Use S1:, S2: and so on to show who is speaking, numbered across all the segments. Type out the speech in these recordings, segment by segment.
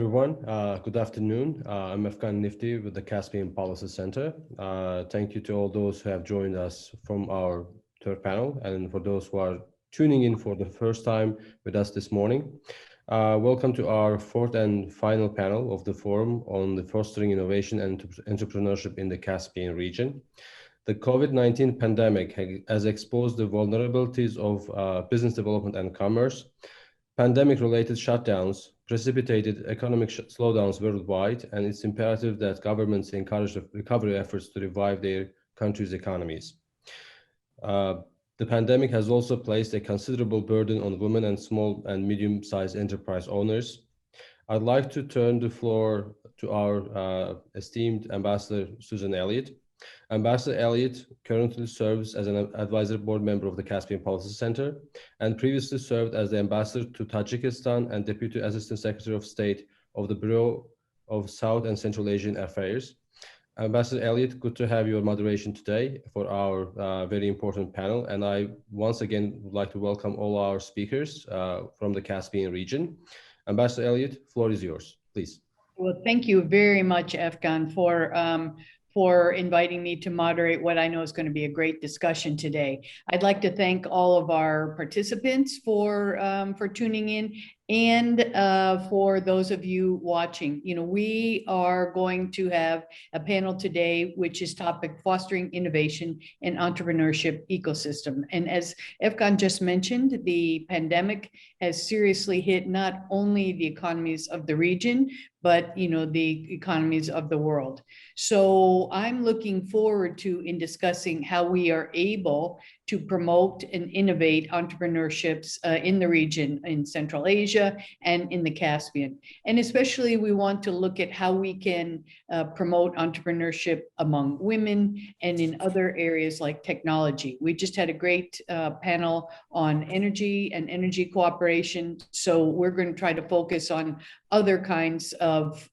S1: everyone. Good afternoon. I'm Efkan Nifty with the Caspian Policy Center. Thank you to all those who have joined us from our third panel, and for those who are tuning in for the first time with us this morning. Welcome to our fourth and final panel of the forum on the fostering innovation and entrepreneurship in the Caspian region. The COVID-19 pandemic has exposed the vulnerabilities of business development and commerce. Pandemic-related shutdowns precipitated economic slowdowns worldwide, and it's imperative that governments encourage recovery efforts to revive their countries' economies. The pandemic has also placed a considerable burden on women and small and medium-sized enterprise owners. I'd like to turn the floor to our esteemed Ambassador Susan Elliot. Ambassador Elliot currently serves as an advisory board member of the Caspian Policy Center and previously served as the ambassador to Tajikistan and Deputy Assistant Secretary of State of the Bureau of South and Central Asian Affairs. Ambassador Elliot, good to have your moderation today for our very important panel. And I once again would like to welcome all our speakers from the Caspian region. Ambassador Elliot, floor is yours, please.
S2: Well, thank you very much, Efkan, for inviting me to moderate what I know is going to be a great discussion today. I'd like to thank all of our participants for tuning in, and for those of you watching. You know, we are going to have a panel today, which is topic fostering innovation and entrepreneurship ecosystem. And as Efkan just mentioned, the pandemic has seriously hit not only the economies of the region, but the economies of the world. So I'm looking forward to discussing how we are able to promote and innovate entrepreneurships in the region, in Central Asia and in the Caspian. And especially we want to look at how we can promote entrepreneurship among women and in other areas like technology. We just had a great panel on energy and energy cooperation. So we're going to try to focus on other kinds of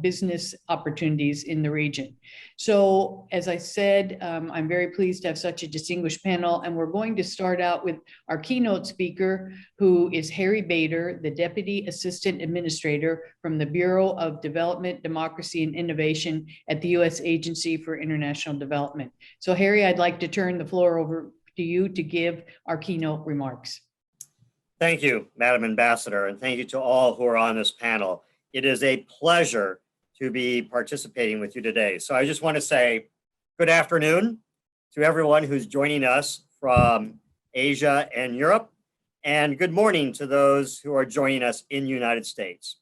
S2: business opportunities in the region. So as I said, I'm very pleased to have such a distinguished panel, and we're going to start out with our keynote speaker, who is Harry Bader, the Deputy Assistant Administrator from the Bureau of Development, Democracy, and Innovation at the U.S. Agency for International Development. So Harry, I'd like to turn the floor over to you to give our keynote remarks.
S3: Thank you, Madam Ambassador, and thank you to all who are on this panel. It is a pleasure to be participating with you today. So I just want to say good afternoon to everyone who's joining us from Asia and Europe, and good morning to those who are joining us in the United States.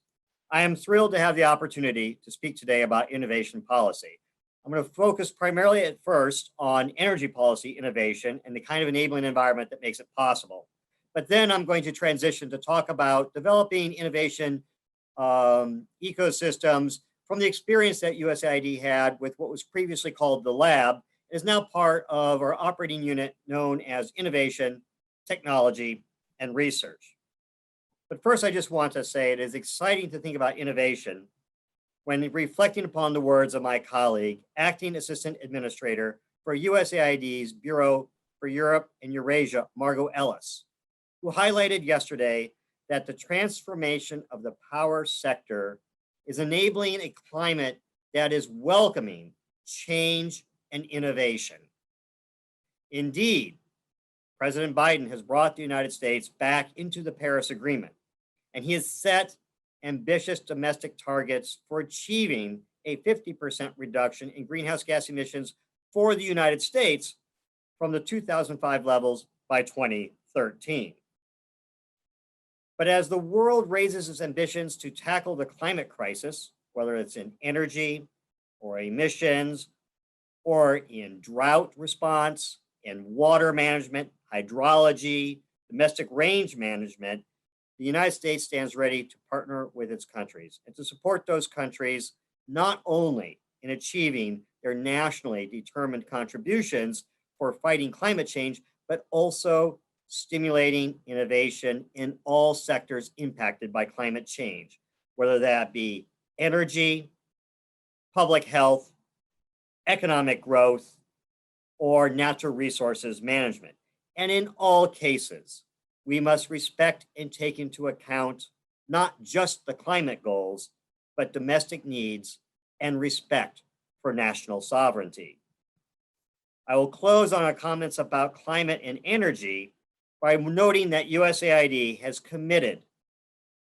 S3: I am thrilled to have the opportunity to speak today about innovation policy. I'm going to focus primarily at first on energy policy innovation and the kind of enabling environment that makes it possible. But then I'm going to transition to talk about developing innovation ecosystems from the experience that USAID had with what was previously called the lab, is now part of our operating unit known as Innovation, Technology, and Research. But first, I just want to say it is exciting to think about innovation when reflecting upon the words of my colleague, Acting Assistant Administrator for USAID's Bureau for Europe and Eurasia, Margot Ellis, who highlighted yesterday that the transformation of the power sector is enabling a climate that is welcoming change and innovation. Indeed, President Biden has brought the United States back into the Paris Agreement, and he has set ambitious domestic targets for achieving a 50% reduction in greenhouse gas emissions for the United States from the 2005 levels by 2013. But as the world raises its ambitions to tackle the climate crisis, whether it's in energy or emissions or in drought response, in water management, hydrology, domestic range management, the United States stands ready to partner with its countries and to support those countries not only in achieving their nationally determined contributions for fighting climate change, but also stimulating innovation in all sectors impacted by climate change, whether that be energy, public health, economic growth, or natural resources management. And in all cases, we must respect and take into account not just the climate goals, but domestic needs and respect for national sovereignty. I will close on our comments about climate and energy by noting that USAID has committed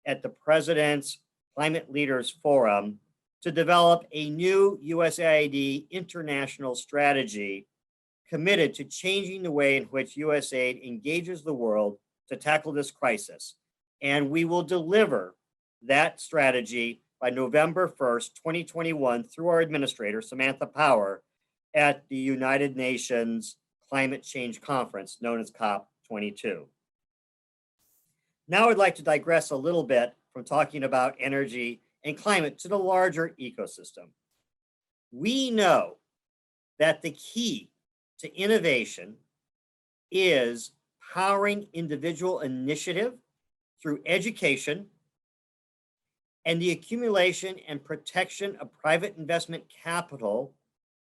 S3: at the President's Climate Leaders Forum to develop a new USAID international strategy committed to changing the way in which USAID engages the world to tackle this crisis. And we will deliver that strategy by November 1st, 2021, through our administrator, Samantha Power, at the United Nations Climate Change Conference, known as COP22. Now I'd like to digress a little bit from talking about energy and climate to the larger ecosystem. We know that the key to innovation is powering individual initiative through education and the accumulation and protection of private investment capital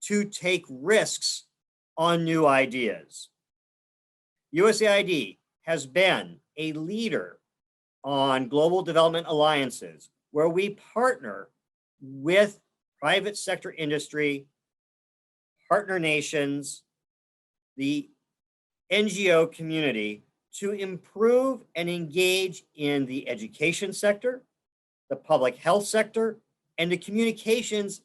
S3: to take risks on new ideas. USAID has been a leader on global development alliances where we partner with private sector industry, partner nations, the NGO community to improve and engage in the education sector, the public health sector, and the communications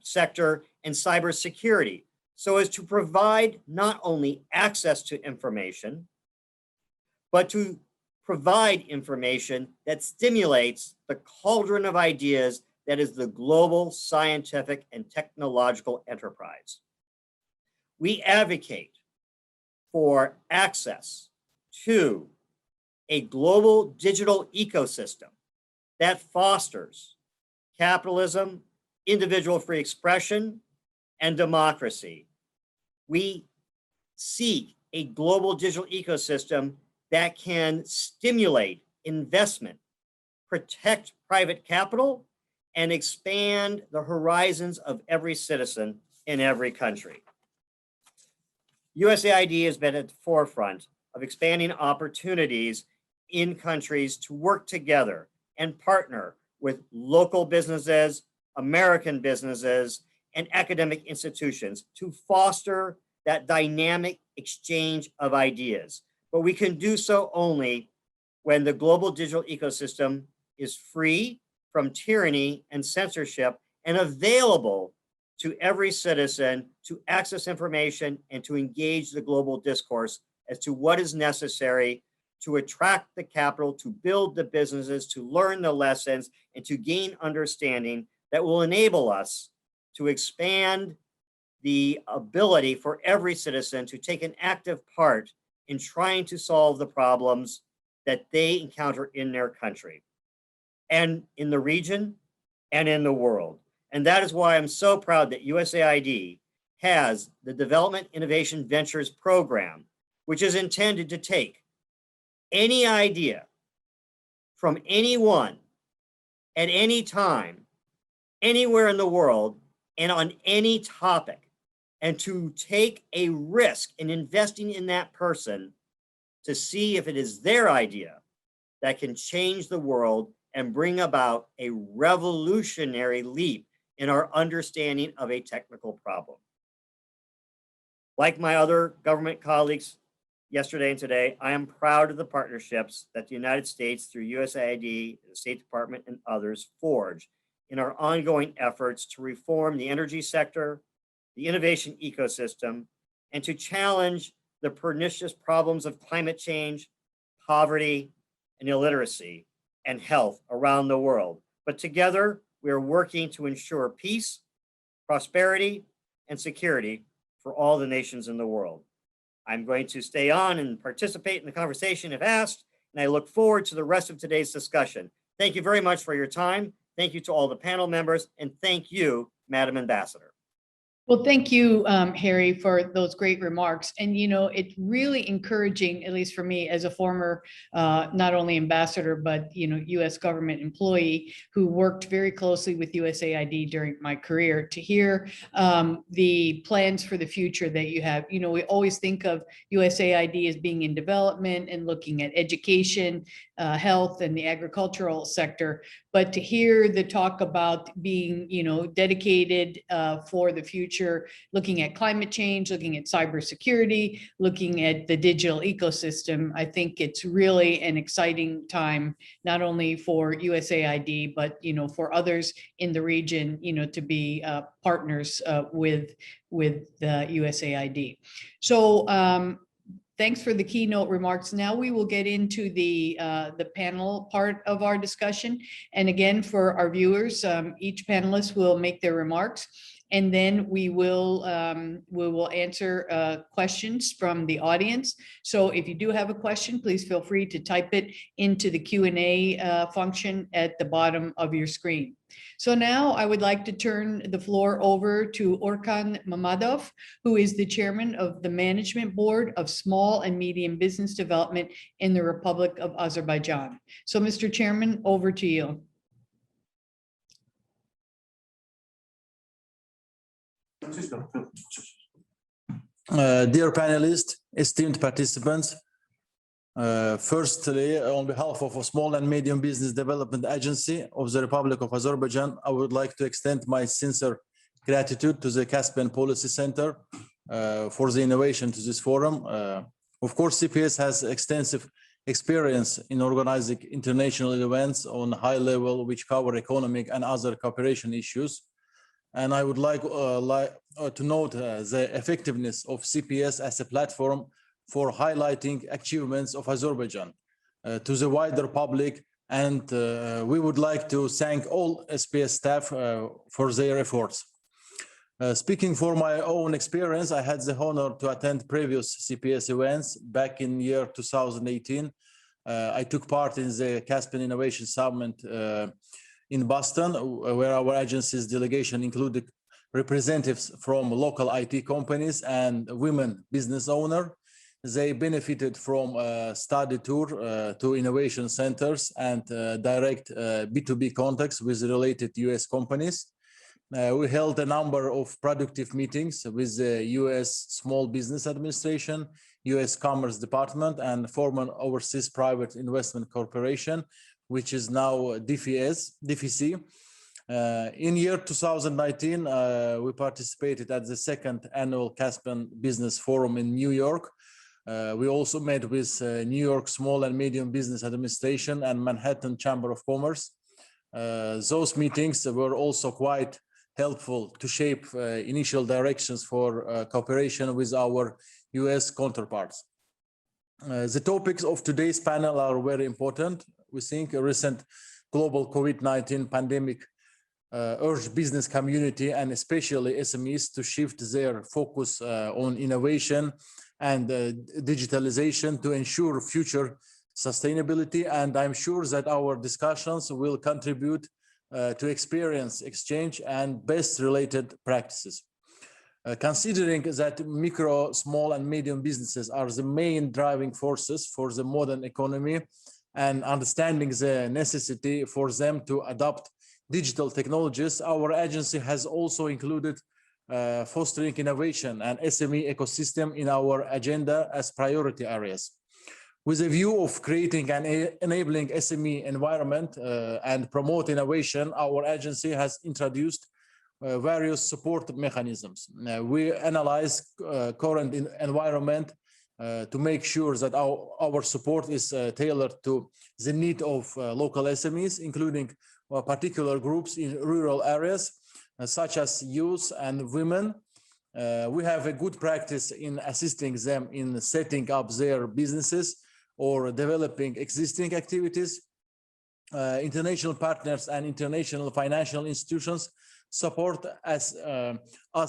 S3: sector and cybersecurity, so as to provide not only access to information, but to provide information that stimulates the cauldron of ideas that is the global scientific and technological enterprise. We advocate for access to a global digital ecosystem that fosters capitalism, individual free expression, and democracy. We seek a global digital ecosystem that can stimulate investment, protect private capital, and expand the horizons of every citizen in every country. USAID has been at the forefront of expanding opportunities in countries to work together and partner with local businesses, American businesses, and academic institutions to foster that dynamic exchange of ideas. But we can do so only when the global digital ecosystem is free from tyranny and censorship and available to every citizen to access information and to engage the global discourse as to what is necessary to attract the capital, to build the businesses, to learn the lessons, and to gain understanding that will enable us to expand the ability for every citizen to take an active part in trying to solve the problems that they encounter in their country and in the region and in the world. And that is why I'm so proud that USAID has the Development Innovation Ventures program, which is intended to take any idea from anyone at any time, anywhere in the world, and on any topic, and to take a risk in investing in that person to see if it is their idea that can change the world and bring about a revolutionary leap in our understanding of a technical problem. Like my other government colleagues yesterday and today, I am proud of the partnerships that the United States through USAID, the State Department, and others forge in our ongoing efforts to reform the energy sector, the innovation ecosystem, and to challenge the pernicious problems of climate change, poverty, and illiteracy, and health around the world. But together, we are working to ensure peace, prosperity, and security for all the nations in the world. I'm going to stay on and participate in the conversation if asked, and I look forward to the rest of today's discussion. Thank you very much for your time. Thank you to all the panel members, and thank you, Madam Ambassador.
S2: Well, thank you, Harry, for those great remarks. And, you know, it's really encouraging, at least for me as a former, not only ambassador, but, you know, U.S. government employee who worked very closely with USAID during my career, to hear the plans for the future that you have. You know, we always think of USAID as being in development and looking at education, health, and the agricultural sector. But to hear the talk about being, you know, dedicated for the future, looking at climate change, looking at cybersecurity, looking at the digital ecosystem, I think it's really an exciting time, not only for USAID, but, you know, for others in the region, you know, to be partners with the USAID. So thanks for the keynote remarks. Now we will get into the panel part of our discussion. And again, for our viewers, each panelist will make their remarks, and then we will answer questions from the audience. So if you do have a question, please feel free to type it into the Q&A function at the bottom of your screen. So now I would like to turn the floor over to Orkan Mamadov, who is the chairman of the Management Board of Small and Medium Business Development in the Republic of Azerbaijan. So, Mr. Chairman, over to you.
S4: Dear panelists, esteemed participants, firstly, on behalf of a Small and Medium Business Development Agency of the Republic of Azerbaijan, I would like to extend my sincere gratitude to the Caspian Policy Center for the innovation to this forum. Of course, CPS has extensive experience in organizing international events on high level which cover economic and other cooperation issues. And I would like to note the effectiveness of CPS as a platform for highlighting achievements of Azerbaijan to the wider public. And we would like to thank all SPS staff for their efforts. Speaking for my own experience, I had the honor to attend previous CPS events back in year 2018. I took part in the Caspian Innovation Summit in Boston, where our agency's delegation included representatives from local IT companies and women business owners. They benefited from a study tour to innovation centers and direct B2B contacts with related US companies. We held a number of productive meetings with the US Small Business Administration, US Commerce Department, and former Overseas Private Investment Corporation, which is now DFC. In year 2019, we participated at the second annual Caspian Business Forum in New York. We also met with New York Small and Medium Business Administration and Manhattan Chamber of Commerce. Those meetings were also quite helpful to shape initial directions for cooperation with our US counterparts. The topics of today's panel are very important. We think a recent global COVID-19 pandemic urged business community and especially SMEs to shift their focus on innovation and digitalization to ensure future sustainability. And I'm sure that our discussions will contribute to experience exchange and best related practices. Considering that micro, small and medium businesses are the main driving forces for the modern economy, and understanding the necessity for them to adopt digital technologies, our agency has also included fostering innovation and SME ecosystem in our agenda as priority areas. With a view of creating an enabling SME environment and promote innovation, our agency has introduced various support mechanisms. We analyze current environment to make sure that our support is tailored to the need of local SMEs, including particular groups in rural areas, such as youth and women. We have a good practice in assisting them in setting up their businesses or developing existing activities. International partners and international financial institutions support us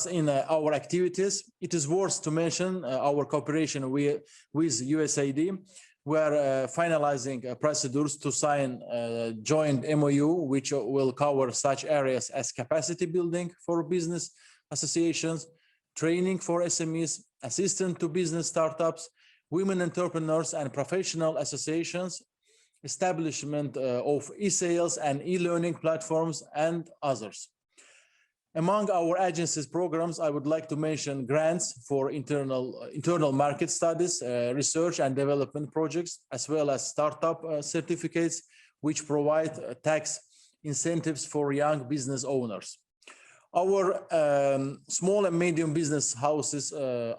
S4: in our activities. It is worth to mention our cooperation with USAID. We are finalizing procedures to sign a joint MOU, which will cover such areas as capacity building for business associations, training for SMEs, assistance to business startups, women entrepreneurs and professional associations, establishment of e-sales and e-learning platforms, and others. Among our agency's programs, I would like to mention grants for internal market studies, research and development projects, as well as startup certificates, which provide tax incentives for young business owners. Our small and medium business houses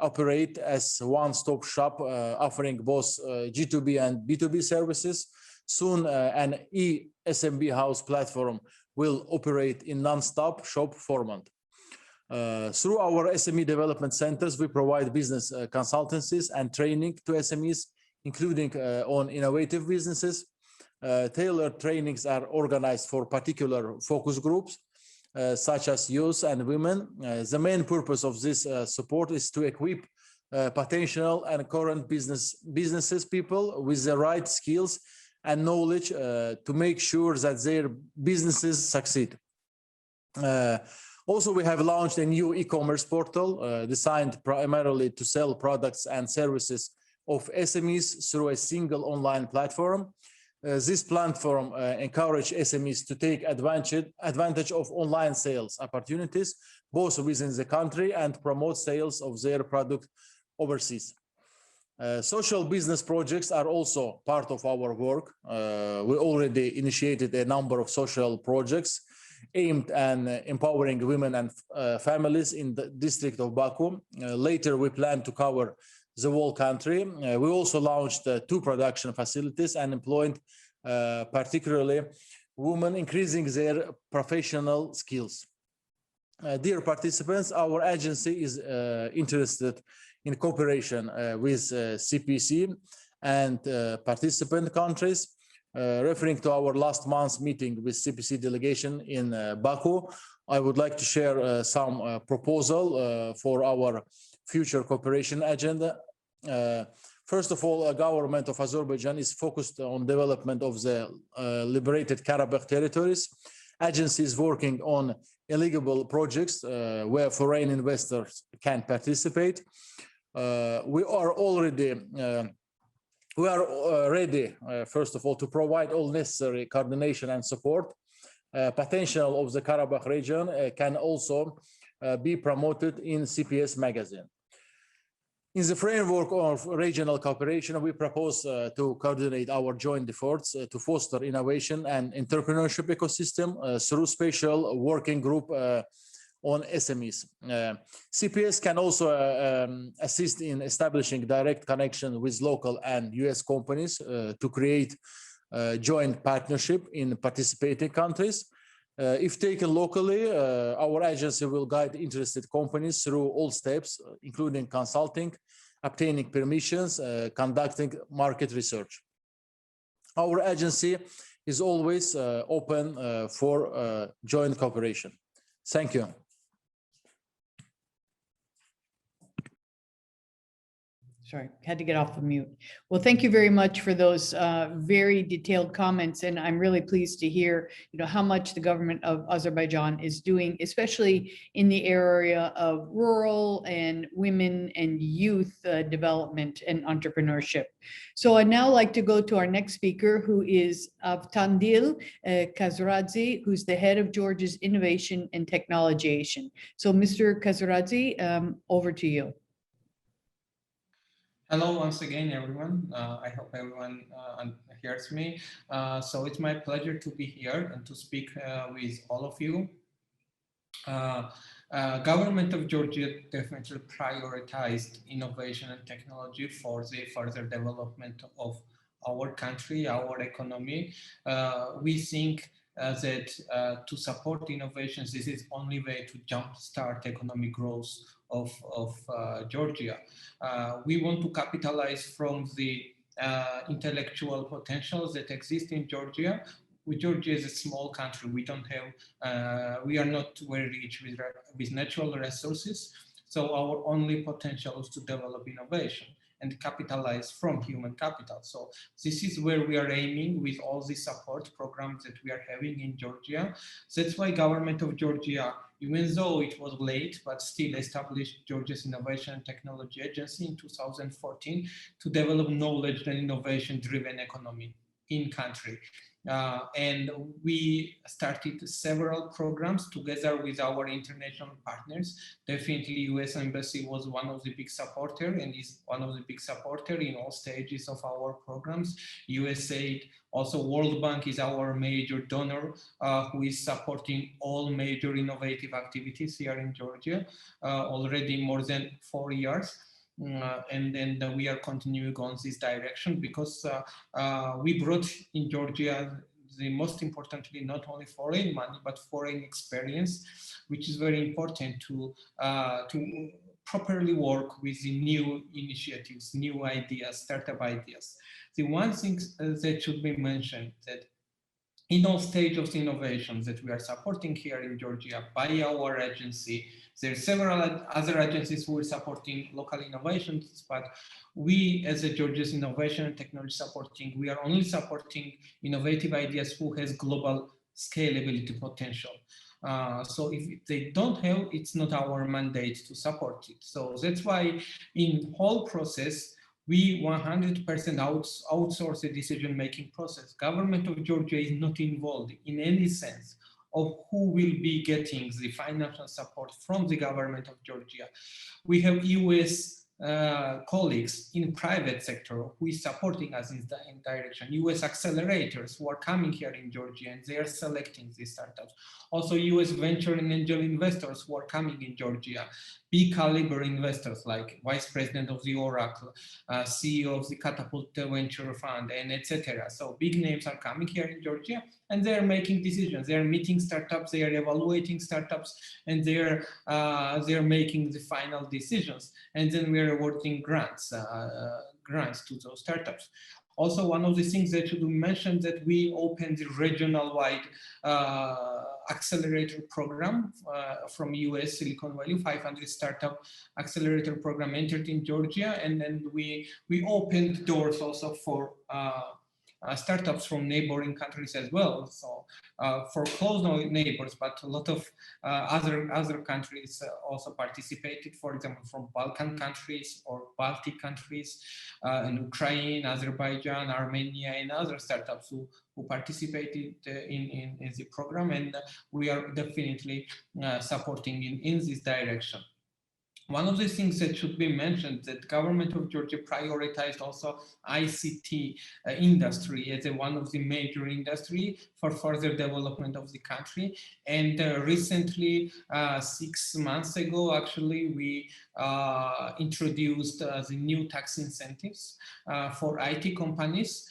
S4: operate as one-stop shop, offering both G2B and B2B services. Soon, an e-SMB house platform will operate in non-stop shop format. Through our SME development centers, we provide business consultancies and training to SMEs, including on innovative businesses. Tailored trainings are organized for particular focus groups, such as youth and women. The main purpose of this support is to equip potential and current businesses people with the right skills and knowledge to make sure that their businesses succeed. Also, we have launched a new e-commerce portal designed primarily to sell products and services of SMEs through a single online platform. This platform encourages SMEs to take advantage of online sales opportunities, both within the country and promote sales of their product overseas. Social business projects are also part of our work. We already initiated a number of social projects aimed at empowering women and families in the district of Baku. Later, we plan to cover the whole country. We also launched 2 production facilities and employed particularly women, increasing their professional skills. Dear participants, our agency is interested in cooperation with CPC and participant countries. Referring to our last month's meeting with CPC delegation in Baku, I would like to share some proposal for our future cooperation agenda. First of all, the government of Azerbaijan is focused on development of the liberated Karabakh territories. Agency is working on eligible projects where foreign investors can participate. We are ready, first of all, to provide all necessary coordination and support. Potential of the Karabakh region can also be promoted in CPS magazine. In the framework of regional cooperation, we propose to coordinate our joint efforts to foster innovation and entrepreneurship ecosystem through special working group on SMEs. CPS can also assist in establishing direct connection with local and US companies to create joint partnership in participating countries. If taken locally, our agency will guide interested companies through all steps, including consulting, obtaining permissions, conducting market research. Our agency is always open for joint cooperation. Thank you.
S2: Sorry, had to get off the mute. Well, thank you very much for those very detailed comments, and I'm really pleased to hear, how much the government of Azerbaijan is doing, especially in the area of rural and women and youth development and entrepreneurship. So I'd now like to go to our next speaker, who is Avtandil Kazuradze, who's the head of Georgia's Innovation and Technology Asian. So Mr. Kazuradze, over to you.
S5: Hello once again, everyone. I hope everyone hears me. So it's my pleasure to be here and to speak with all of you. Government of Georgia definitely prioritized innovation and technology for the further development of our country, our economy. We think that to support innovations, this is the only way to jumpstart economic growth of Georgia. We want to capitalize from the intellectual potentials that exist in Georgia. Georgia is a small country. We don't have, we are not very rich with natural resources. So our only potential is to develop innovation. and capitalize from human capital. So this is where we are aiming with all the support programs that we are having in Georgia. That's why government of Georgia, even though it was late, but still established Georgia's Innovation and Technology Agency in 2014 to develop knowledge and innovation-driven economy in country. And we started several programs together with our international partners. Definitely US Embassy was one of the big supporters and is one of the big supporters in all stages of our programs. USAID, also World Bank is our major donor who is supporting all major innovative activities here in Georgia already more than 4 years. And then we are continuing on this direction because we brought in Georgia the most importantly not only foreign money but foreign experience, which is very important to properly work with the new initiatives, new ideas, startup ideas. The one thing that should be mentioned that in all stages of innovations that we are supporting here in Georgia by our agency, there are several other agencies who are supporting local innovations, but we as a Georgia's Innovation and Technology supporting, we are only supporting innovative ideas who has global scalability potential. So if they don't have, it's not our mandate to support it. So that's why in whole process, we 100% outsource the decision-making process. Government of Georgia is not involved in any sense of who will be getting the financial support from the government of Georgia. We have US colleagues in private sector who is supporting us in direction. US accelerators who are coming here in Georgia and they are selecting these startups. Also US venture and angel investors who are coming in Georgia. Big caliber investors like Vice President of the Oracle, CEO of the Catapult Venture Fund, and etc. So big names are coming here in Georgia and they are making decisions. They are meeting startups, they are evaluating startups, and they are making the final decisions. And then we are awarding grants to those startups. Also, one of the things that should be mentioned that we opened the regional-wide accelerator program from US Silicon Valley, 500 startup accelerator program entered in Georgia, and then we opened doors also for startups from neighboring countries as well. So for close neighbors, but a lot of other countries also participated, for example, from Balkan countries or Baltic countries, and Ukraine, Azerbaijan, Armenia, and other startups who participated in the program. And we are definitely supporting in this direction. One of the things that should be mentioned that government of Georgia prioritized also ICT industry as one of the major industry for further development of the country. And recently, 6 months ago, actually, we introduced the new tax incentives for IT companies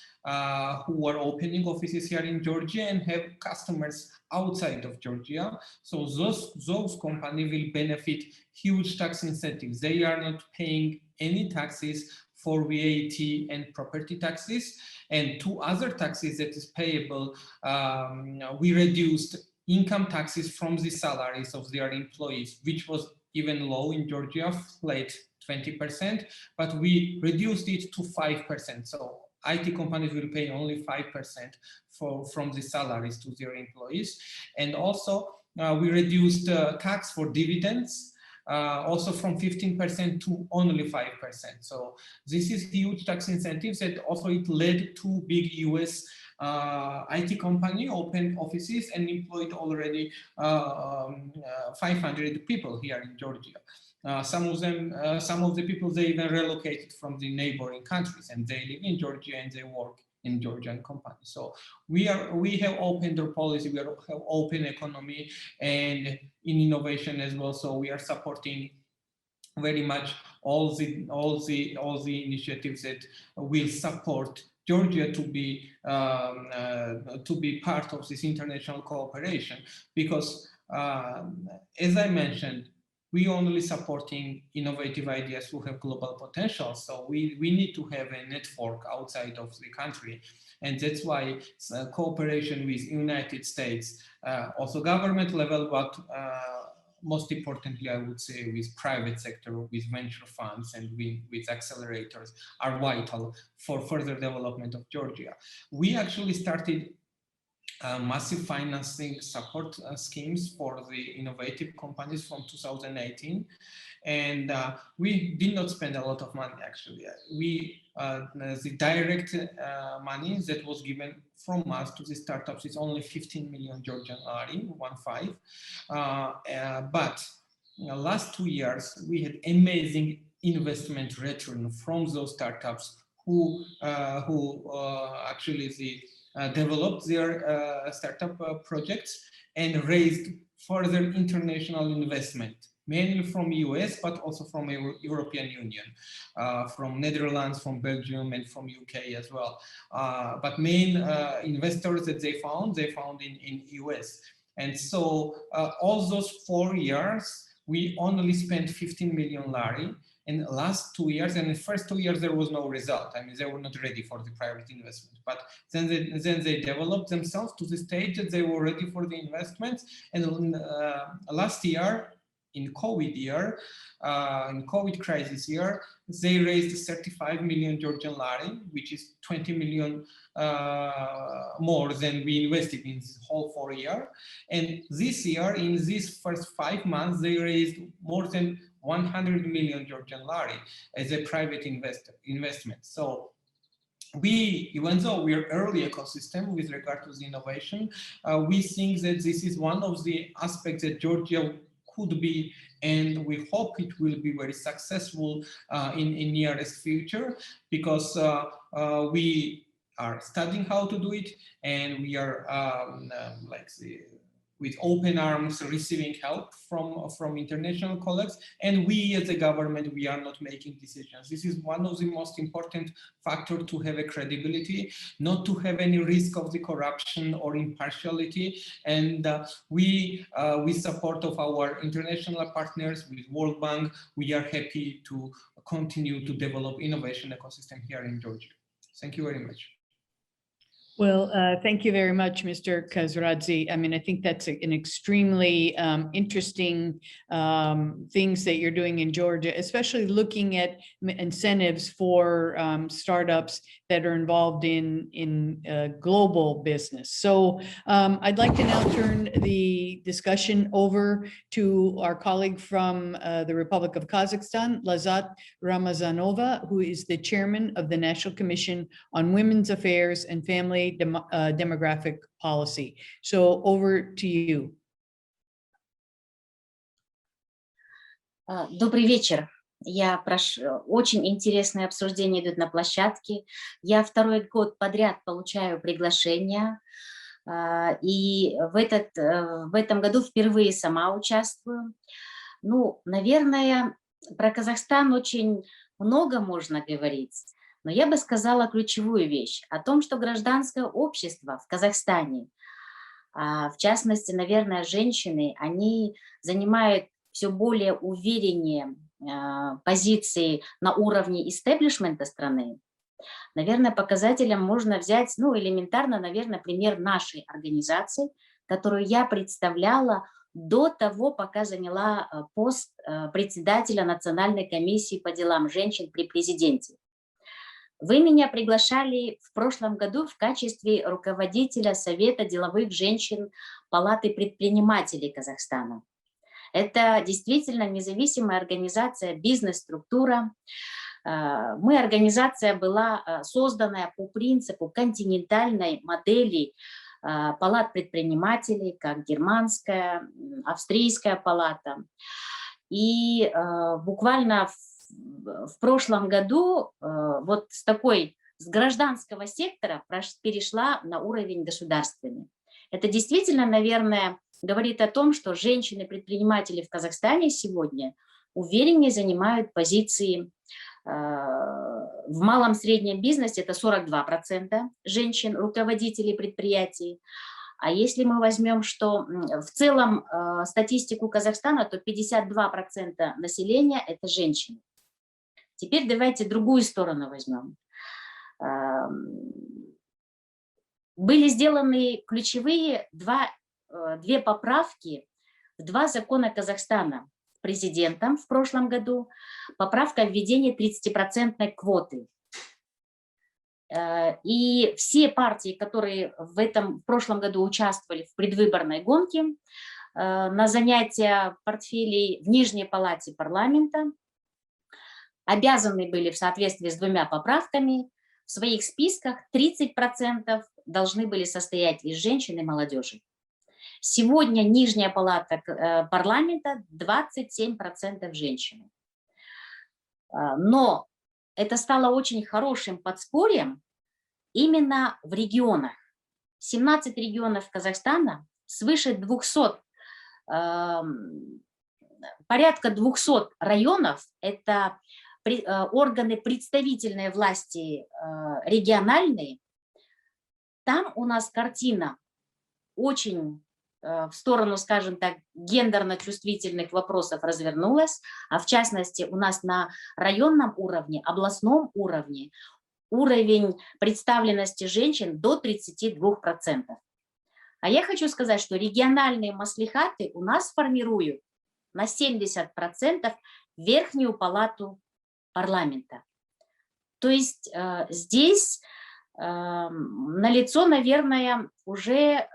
S5: who are opening offices here in Georgia and have customers outside of Georgia. So those companies will benefit huge tax incentives. They are not paying any taxes for VAT and property taxes. And 2 other taxes that is payable, we reduced income taxes from the salaries of their employees, which was even low in Georgia, flat 20%, but we reduced it to 5%. So IT companies will pay only 5% from the salaries to their employees. And also we reduced tax for dividends, also from 15% to only 5%. So this is huge tax incentives, and also it led to big US IT company open offices and employed already 500 people here in Georgia. Some of the people, they even relocated from the neighboring countries and they live in Georgia and they work in Georgian companies. So we have opened our policy, we have open economy and in innovation as well. So we are supporting very much all the initiatives that will support Georgia to be part of this international cooperation, because as I mentioned, we only supporting innovative ideas who have global potential. So we need to have a network outside of the country. And that's why cooperation with United States, also government level, but most importantly, I would say with private sector, with venture funds and with accelerators are vital for further development of Georgia. We actually started massive financing support schemes for the innovative companies from 2018. And we did not spend a lot of money, actually. The direct money that was given from us to the startups is only 15 million Georgian lari, 15. But last 2 years, we had amazing investment return from those startups who actually developed their startup projects and raised further international investment, mainly from US, but also from European Union, from Netherlands, from Belgium, and from UK as well. But main investors that they found in US. And so all those 4 years, we only spent 15 million lari. In the last 2 years, and in the first 2 years, there was no result. I mean, they were not ready for the private investment. But then they developed themselves to the stage that they were ready for the investments. And last year, in COVID crisis year, they raised 35 million Georgian lari, which is 20 million more than we invested in this whole 4 years. And this year, in these first 5 months, they raised more than 100 million Georgian lari as a private investment. So even though we are early ecosystem with regard to the innovation, we think that this is one of the aspects that Georgia could be, and we hope it will be very successful in nearest future, because we are studying how to do it, and we are with open arms receiving help from international colleagues, and we as a government, we are not making decisions. This is one of the most important factors to have a credibility, not to have any risk of the corruption or impartiality. And with support of our international partners, with World Bank, we are happy to continue to develop innovation ecosystem here in Georgia. Thank you very much.
S2: Well, thank you very much, Mr. Kazradzi. I mean, I think that's an extremely interesting things that you're doing in Georgia, especially looking at incentives for startups that are involved in global business. So I'd like to now turn the discussion over to our colleague from the Republic of Kazakhstan, Lazat Ramazanova, who is the chairman of the National Commission on Women's Affairs and Family Demographic Policy. So over to you.
S6: Добрый вечер. Очень интересное обсуждение идут на площадке. Я второй год подряд получаю приглашения, и в этом году впервые сама участвую. Ну, наверное, про Казахстан очень много можно говорить, но я бы сказала ключевую вещь о том, что гражданское общество в Казахстане, в частности, наверное, женщины, они занимают все более увереннее позиции на уровне истеблишмента страны. Наверное, показателем можно взять, ну, элементарно, наверное, пример нашей организации, которую я представляла до того, пока заняла пост председателя Национальной комиссии по делам женщин при президенте. Вы меня приглашали в прошлом году в качестве руководителя Совета деловых женщин Палаты предпринимателей Казахстана. Это действительно независимая организация, бизнес-структура. Мы, организация была созданная по принципу континентальной модели палат предпринимателей, как германская, австрийская палата. И буквально в прошлом году вот с гражданского сектора перешла на уровень государственный. Это действительно, наверное, говорит о том, что женщины-предприниматели в Казахстане сегодня увереннее занимают позиции. В малом среднем бизнесе это 42% женщин, руководителей предприятий. А если мы возьмем, что в целом статистику Казахстана, то 52% населения – это женщины. Теперь давайте другую сторону возьмем. Были сделаны ключевые две поправки в в 2 закона Казахстана президентом в прошлом году поправка о введении 30% квоты. И все партии, которые в прошлом году участвовали в предвыборной гонке на занятия портфелей в Нижней палате парламента, обязаны были в соответствии с 2 поправками в своих списках 30% должны были состоять из женщин и молодежи. Сегодня Нижняя палата парламента 27% женщины. Но это стало очень хорошим подспорьем именно в регионах. 17 регионов Казахстана, свыше 200, порядка 200 районов, это органы представительной власти региональные. Там у нас картина очень в сторону, скажем так, гендерно-чувствительных вопросов развернулась, а в частности у нас на районном уровне, областном уровне уровень представленности женщин до 32%. А я хочу сказать, что региональные маслихаты у нас формируют на 70% верхнюю палату парламента. То есть здесь налицо, наверное, уже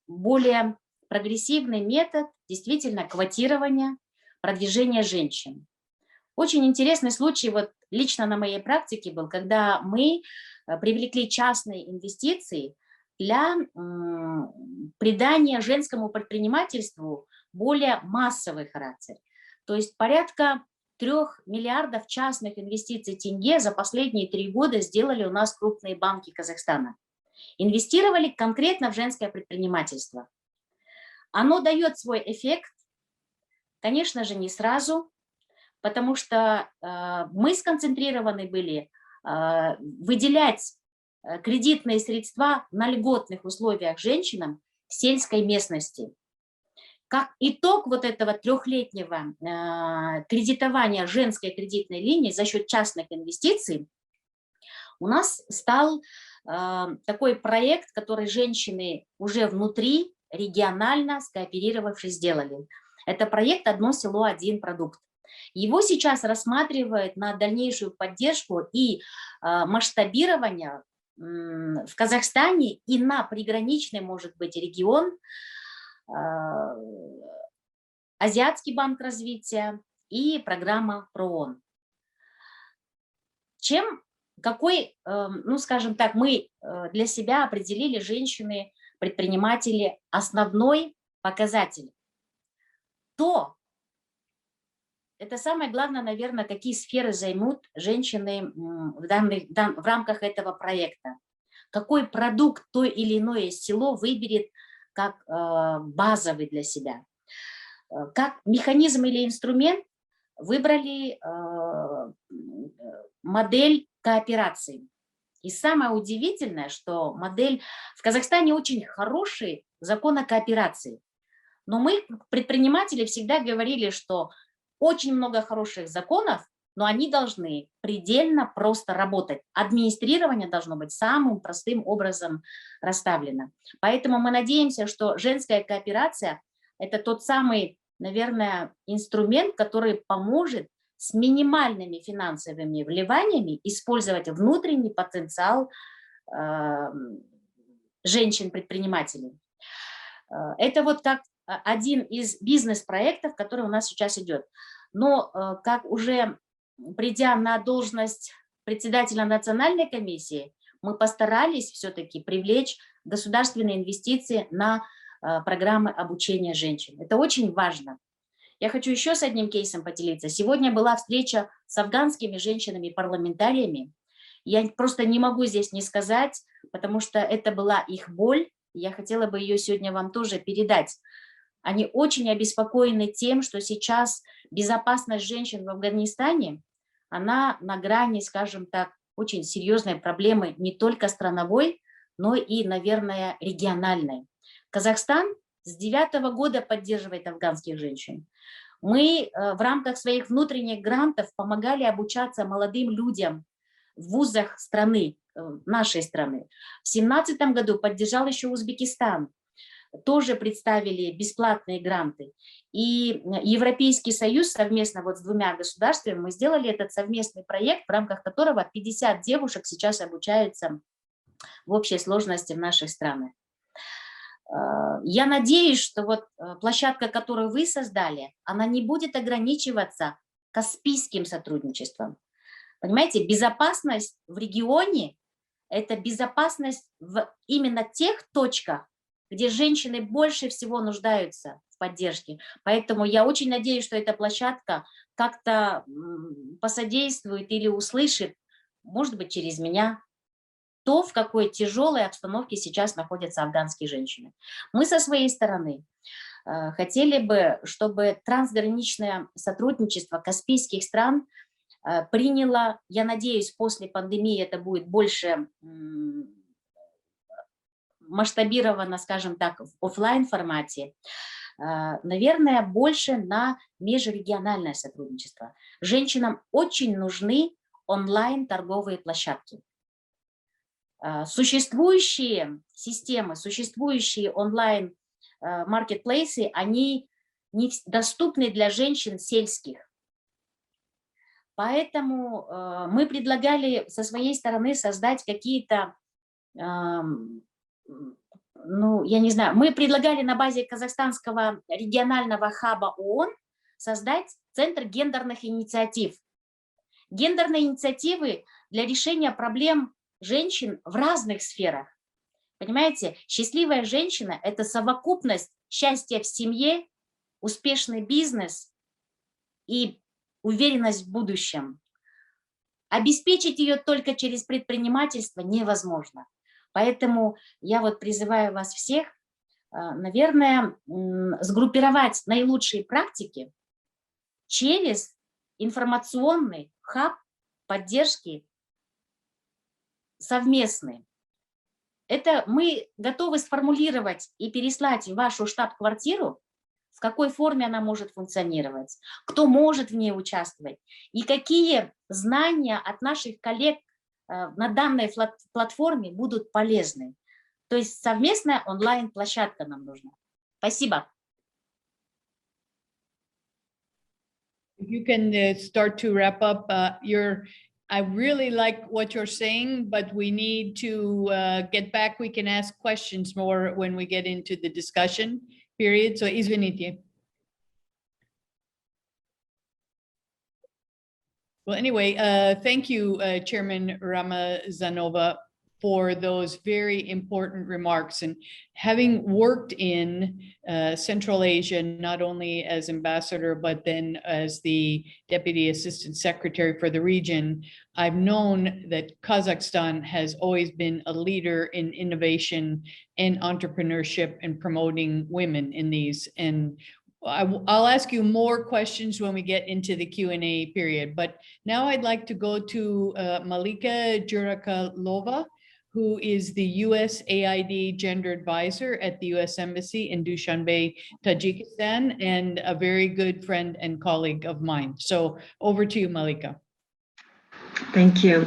S6: более прогрессивный метод действительно квотирования, продвижения женщин. Очень интересный случай, вот лично на моей практике был, когда мы привлекли частные инвестиции для придания женскому предпринимательству более массовый характер. То есть порядка 3 миллиардов частных инвестиций тенге за последние 3 года сделали у нас крупные банки Казахстана. Инвестировали конкретно в женское предпринимательство. Оно дает свой эффект, конечно же, не сразу, потому что мы сконцентрированы были выделять кредитные средства на льготных условиях женщинам в сельской местности. Как итог вот этого 3-летнего кредитования женской кредитной линии за счет частных инвестиций у нас стал такой проект, который женщины уже внутри, регионально скооперировавшись, сделали. Это проект «Одно село, один продукт». Его сейчас рассматривают на дальнейшую поддержку и масштабирование в Казахстане и на приграничный, может быть, регион, Азиатский банк развития и программа ПРООН. Ну, скажем так, мы для себя определили, женщины-предприниматели, основной показатель. Это самое главное, наверное, какие сферы займут женщины в рамках этого проекта. Какой продукт то или иное село выберет как базовый для себя. Как механизм или инструмент выбрали модель кооперации. И самое удивительное, что модель в Казахстане очень хороший закон о кооперации. Но мы, предприниматели, всегда говорили, что очень много хороших законов, но они должны предельно просто работать. Администрирование должно быть самым простым образом расставлено. Поэтому мы надеемся, что женская кооперация – это тот самый, наверное, инструмент, который поможет с минимальными финансовыми вливаниями использовать внутренний потенциал женщин-предпринимателей. Это вот как один из бизнес-проектов, который у нас сейчас идет. Но как уже придя на должность председателя национальной комиссии, мы постарались все-таки привлечь государственные инвестиции на программы обучения женщин. Это очень важно. Я хочу еще с одним кейсом поделиться. Сегодня была встреча с афганскими женщинами-парламентариями. Я просто не могу здесь не сказать, потому что это была их боль. Я хотела бы ее сегодня вам тоже передать. Они очень обеспокоены тем, что сейчас безопасность женщин в Афганистане, она на грани, скажем так, очень серьезной проблемы не только страновой, но и, наверное, региональной. Казахстан с 2009 года поддерживает афганских женщин. Мы в рамках своих внутренних грантов помогали обучаться молодым людям в вузах страны, нашей страны. В 2017 году поддержал еще Узбекистан. тоже представили бесплатные гранты. И Европейский Союз совместно вот с 2 государствами мы сделали этот совместный проект, в рамках которого 50 девушек сейчас обучаются в общей сложности в наших странах. Я надеюсь, что вот площадка, которую вы создали, она не будет ограничиваться каспийским сотрудничеством. Понимаете, безопасность в регионе – это безопасность в именно тех точках, где женщины больше всего нуждаются в поддержке. Поэтому я очень надеюсь, что эта площадка как-то посодействует или услышит, может быть, через меня, то, в какой тяжелой обстановке сейчас находятся афганские женщины. Мы со своей стороны хотели бы, чтобы трансграничное сотрудничество каспийских стран приняло, я надеюсь, после пандемии это будет больше масштабировано, скажем так, в офлайн формате, наверное, больше на межрегиональное сотрудничество. Женщинам очень нужны онлайн-торговые площадки. Существующие системы, существующие онлайн-маркетплейсы, они не доступны для женщин сельских. Поэтому мы предлагали со своей стороны создать какие-то, ну, я не знаю, мы предлагали на базе казахстанского регионального хаба ООН создать центр гендерных инициатив. Гендерные инициативы для решения проблем женщин в разных сферах. Понимаете, счастливая женщина – это совокупность счастья в семье, успешный бизнес и уверенность в будущем. Обеспечить ее только через предпринимательство невозможно. Поэтому я вот призываю вас всех, наверное, сгруппировать наилучшие практики через информационный хаб поддержки совместный. Это мы готовы сформулировать и переслать в вашу штаб-квартиру, в какой форме она может функционировать, кто может в ней участвовать и какие знания от наших коллег на данной платформе будут полезны. То есть совместная онлайн-площадка нам нужна. Спасибо.
S2: You can start to wrap up. I really like what you're saying, but we need to get back. We can ask questions more when we get into the discussion period. So, извините. Well, anyway, thank you, Chairman Ramazanova, for those very important remarks. And having worked in Central Asia, not only as ambassador, but then as the Deputy Assistant Secretary for the region, I've known that Kazakhstan has always been a leader in innovation and entrepreneurship and promoting women in these. And I'll ask you more questions when we get into the Q&A period, but now I'd like to go to Malika Jurakalova, who is the USAID Gender Advisor at the US Embassy in Dushanbe, Tajikistan, and a very good friend and colleague of mine. So over to you, Malika.
S7: Thank you.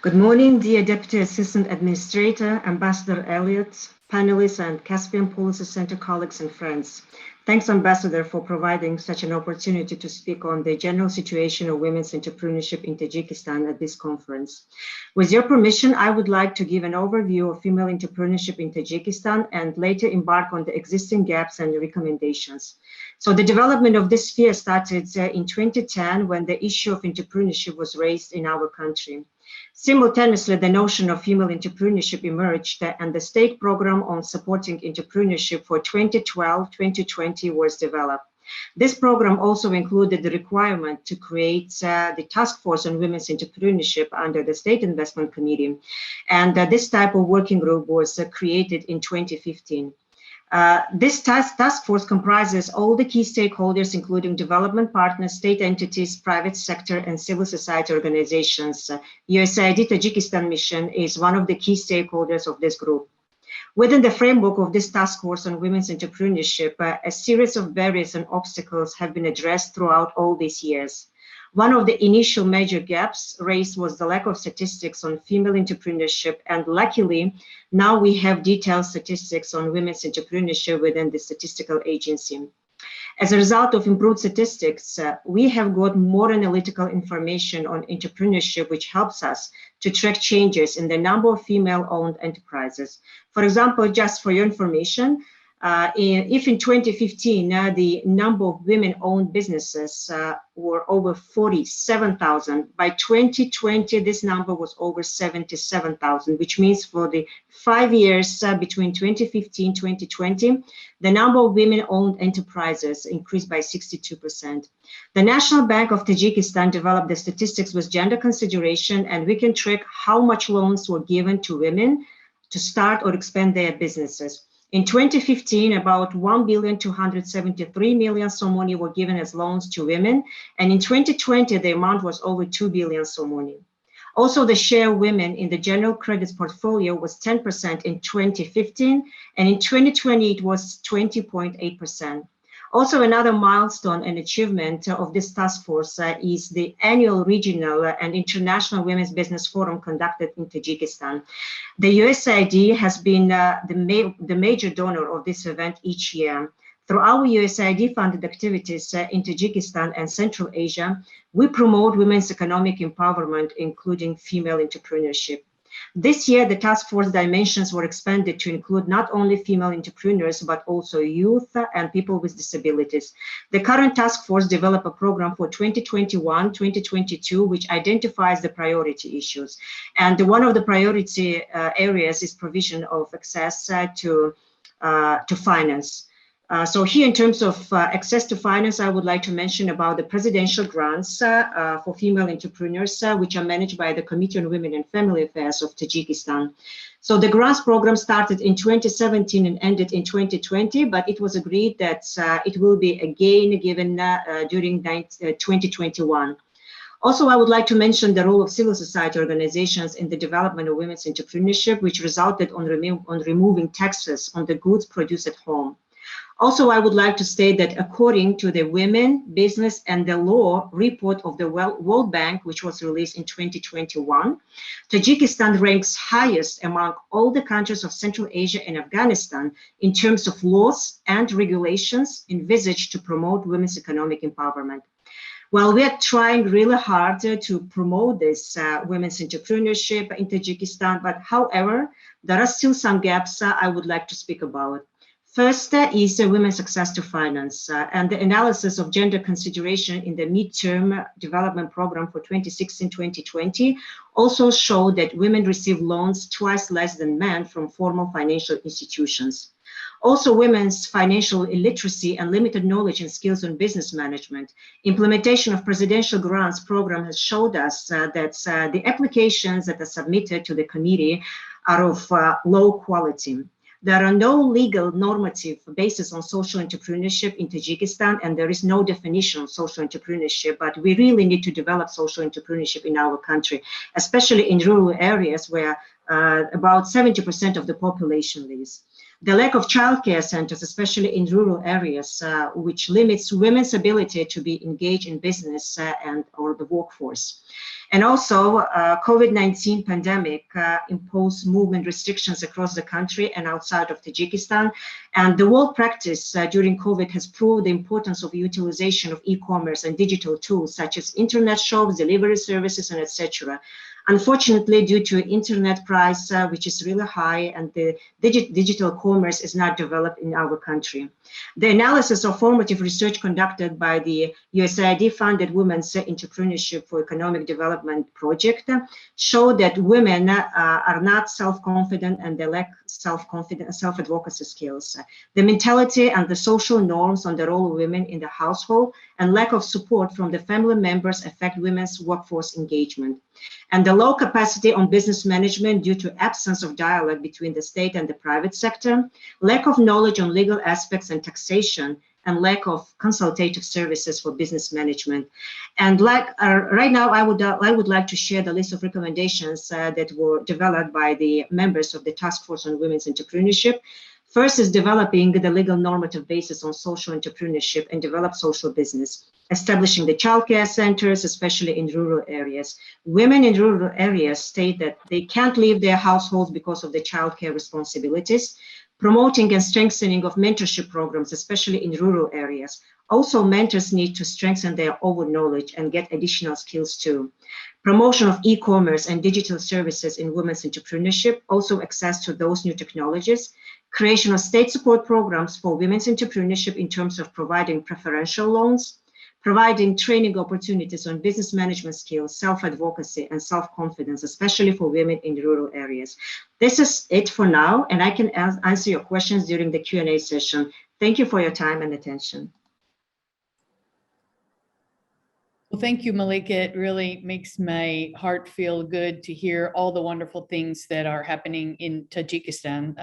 S7: Good morning, dear Deputy Assistant Administrator, Ambassador Elliot, panelists, and Caspian Policy Center colleagues and friends. Thanks, Ambassador, for providing such an opportunity to speak on the general situation of women's entrepreneurship in Tajikistan at this conference. With your permission, I would like to give an overview of female entrepreneurship in Tajikistan and later embark on the existing gaps and recommendations. So the development of this sphere started in 2010 when the issue of entrepreneurship was raised in our country. Simultaneously, the notion of female entrepreneurship emerged and the state program on supporting entrepreneurship for 2012-2020 was developed. This program also included the requirement to create the task force on women's entrepreneurship under the State Investment Committee. And this type of working group was created in 2015. This task force comprises all the key stakeholders, including development partners, state entities, private sector, and civil society organizations. USAID Tajikistan mission is one of the key stakeholders of this group. Within the framework of this task force on women's entrepreneurship, a series of barriers and obstacles have been addressed throughout all these years. One of the initial major gaps raised was the lack of statistics on female entrepreneurship, and luckily now we have detailed statistics on women's entrepreneurship within the statistical agency. As a result of improved statistics, we have got more analytical information on entrepreneurship, which helps us to track changes in the number of female-owned enterprises. For example, just for your information, if in 2015, the number of women-owned businesses were over 47,000, by 2020, this number was over 77,000, which means for the 5 years between 2015 and 2020, the number of women-owned enterprises increased by 62%. The National Bank of Tajikistan developed the statistics with gender consideration, and we can track how much loans were given to women to start or expand their businesses. In 2015, about 1,273,000,000 somoni were given as loans to women, and in 2020, the amount was over 2 billion somoni. Also, the share of women in the general credits portfolio was 10% in 2015, and in 2020, it was 20.8%. Also, another milestone and achievement of this task force is the annual regional and international women's business forum conducted in Tajikistan. The USAID has been the major donor of this event each year. Through our USAID-funded activities in Tajikistan and Central Asia, we promote women's economic empowerment, including female entrepreneurship. This year, the task force dimensions were expanded to include not only female entrepreneurs, but also youth and people with disabilities. The current task force developed a program for 2021-2022, which identifies the priority issues. And one of the priority areas is provision of access to finance. So here, in terms of access to finance, I would like to mention about the presidential grants for female entrepreneurs, which are managed by the Committee on Women and Family Affairs of Tajikistan. So the grants program started in 2017 and ended in 2020, but it was agreed that it will be again given during 2021. Also, I would like to mention the role of civil society organizations in the development of women's entrepreneurship, which resulted on removing taxes on the goods produced at home. Also, I would like to state that according to the Women, Business and the Law report of the World Bank, which was released in 2021, Tajikistan ranks highest among all the countries of Central Asia and Afghanistan in terms of laws and regulations envisaged to promote women's economic empowerment. Well, we are trying really hard to promote this women's entrepreneurship in Tajikistan, but however, there are still some gaps I would like to speak about. First is women's access to finance, and the analysis of gender consideration in the midterm development program for 2016-2020 also showed that women receive loans twice less than men from formal financial institutions. Also, women's financial illiteracy and limited knowledge and skills on business management. Implementation of presidential grants program has showed us that the applications that are submitted to the committee are of low quality. There are no legal normative basis on social entrepreneurship in Tajikistan, and there is no definition of social entrepreneurship, but we really need to develop social entrepreneurship in our country, especially in rural areas where about 70% of the population lives. The lack of childcare centers, especially in rural areas, which limits women's ability to be engaged in business or the workforce. And also, COVID-19 pandemic imposed movement restrictions across the country and outside of Tajikistan. And the world practice during COVID has proved the importance of utilization of e-commerce and digital tools such as internet shops, delivery services, and etc. Unfortunately, due to internet price, which is really high, and the digital commerce is not developed in our country. The analysis of formative research conducted by the USAID-funded Women's Entrepreneurship for Economic Development project showed that women are not self-confident and they lack self-confidence, self-advocacy skills. The mentality and the social norms on the role of women in the household and lack of support from the family members affect women's workforce engagement. And the low capacity on business management due to absence of dialogue between the state and the private sector, lack of knowledge on legal aspects and taxation, and lack of consultative services for business management. And right now, I would like to share the list of recommendations that were developed by the members of the Task Force on Women's Entrepreneurship. First is developing the legal normative basis on social entrepreneurship and develop social business. establishing the childcare centers, especially in rural areas. Women in rural areas state that they can't leave their households because of the childcare responsibilities, promoting and strengthening of mentorship programs, especially in rural areas. Also, mentors need to strengthen their own knowledge and get additional skills too. Promotion of e-commerce and digital services in women's entrepreneurship, also access to those new technologies. Creation of state support programs for women's entrepreneurship in terms of providing preferential loans, providing training opportunities on business management skills, self-advocacy, and self-confidence, especially for women in rural areas. This is it for now, and I can answer your questions during the Q&A session. Thank you for your time and attention.
S2: Well, thank you, Malika. It really makes my heart feel good to hear all the wonderful things that are happening in Tajikistan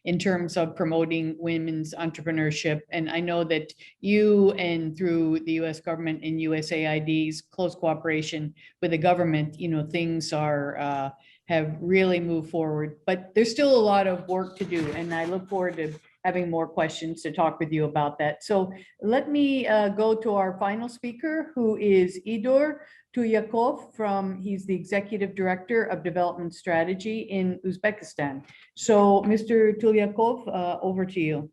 S2: in terms of promoting women's entrepreneurship. And I know that you and through the US government and USAID's close cooperation with the government, things are have really moved forward, but there's still a lot of work to do. And I look forward to having more questions to talk with you about that. So let me go to our final speaker, who is Idor Tulyakov he's the Executive Director of Development Strategy in Uzbekistan. So Mr. Tulyakov, over to you.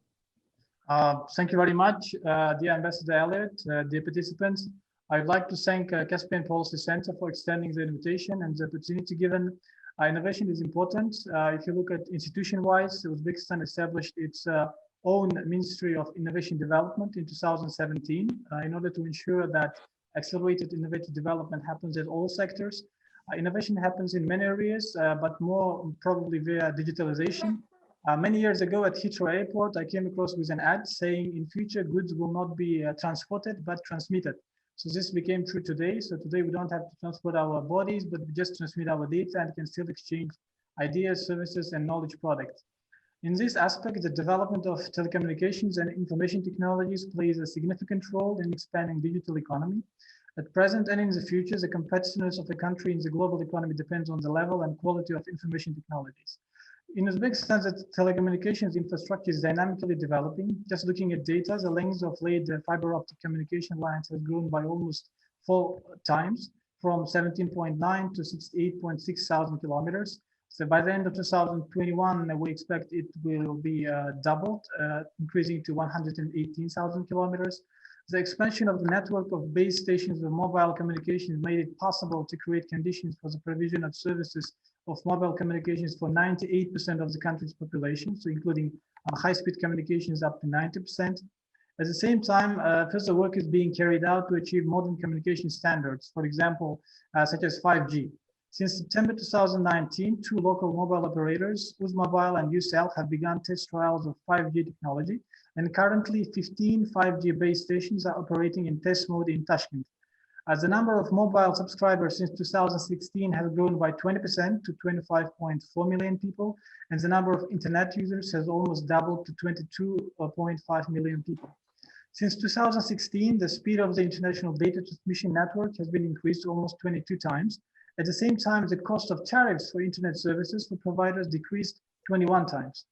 S8: Thank you very much, dear Ambassador Elliot, dear participants. I'd like to thank Caspian Policy Center for extending the invitation and the opportunity given. Innovation is important. If you look at institution-wise, Uzbekistan established its own Ministry of Innovation Development in 2017 in order to ensure that accelerated innovative development happens in all sectors. Innovation happens in many areas, but more probably via digitalization. Many years ago at Heathrow Airport, I came across with an ad saying in future goods will not be transported, but transmitted. So this became true today. So today we don't have to transport our bodies, but we just transmit our data and can still exchange ideas, services, and knowledge products. In this aspect, the development of telecommunications and information technologies plays a significant role in expanding digital economy. At present and in the future, the competitiveness of a country in the global economy depends on the level and quality of information technologies. In Uzbekistan, the telecommunications infrastructure is dynamically developing. Just looking at data, the length of laid fiber optic communication lines has grown by almost 4 times, from 17.9 to 68.6 thousand kilometers. So by the end of 2021, we expect it will be doubled, increasing to 118,000 kilometers. The expansion of the network of base stations of mobile communications made it possible to create conditions for the provision of services of mobile communications for 98% of the country's population, so including high-speed communications up to 90%. At the same time, further work is being carried out to achieve modern communication standards, for example, such as 5G. Since September 2019, 2 local mobile operators, Uzmobile and Ucell, have begun test trials of 5G technology, and currently 15 5G base stations are operating in test mode in Tashkent. As the number of mobile subscribers since 2016 has grown by 20% to 25.4 million people, and the number of internet users has almost doubled to 22.5 million people. Since 2016, the speed of the international data transmission network has been increased to almost 22 times. At the same time, the cost of tariffs for internet services for providers decreased 21 times.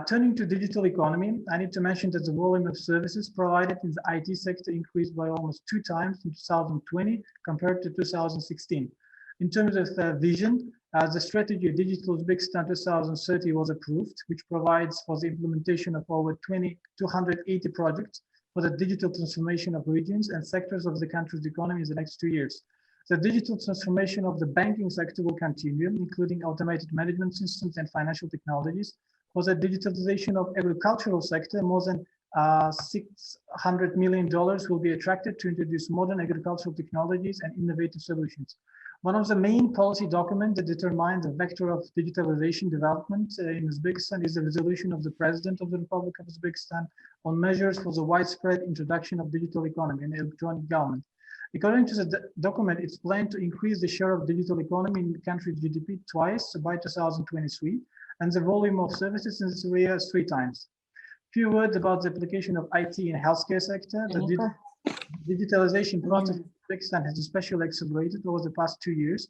S8: Turning to digital economy, I need to mention that the volume of services provided in the IT sector increased by almost 2 times in 2020 compared to 2016. In terms of vision, the strategy Digital Uzbekistan 2030 was approved, which provides for the implementation of over 280 projects for the digital transformation of regions and sectors of the country's economy in the next 2 years. The digital transformation of the banking sector will continue, including automated management systems and financial technologies. For the digitalization of agricultural sector, more than $600 million will be attracted to introduce modern agricultural technologies and innovative solutions. One of the main policy documents that determine the vector of digitalization development in Uzbekistan is the resolution of the President of the Republic of Uzbekistan on measures for the widespread introduction of digital economy and electronic government. According to the document, it's planned to increase the share of digital economy in the country's GDP twice by 2023. And the volume of services in this area 3 times. Few words about the application of IT in healthcare sector. The digitalization process in Uzbekistan has especially accelerated over the past 2 years.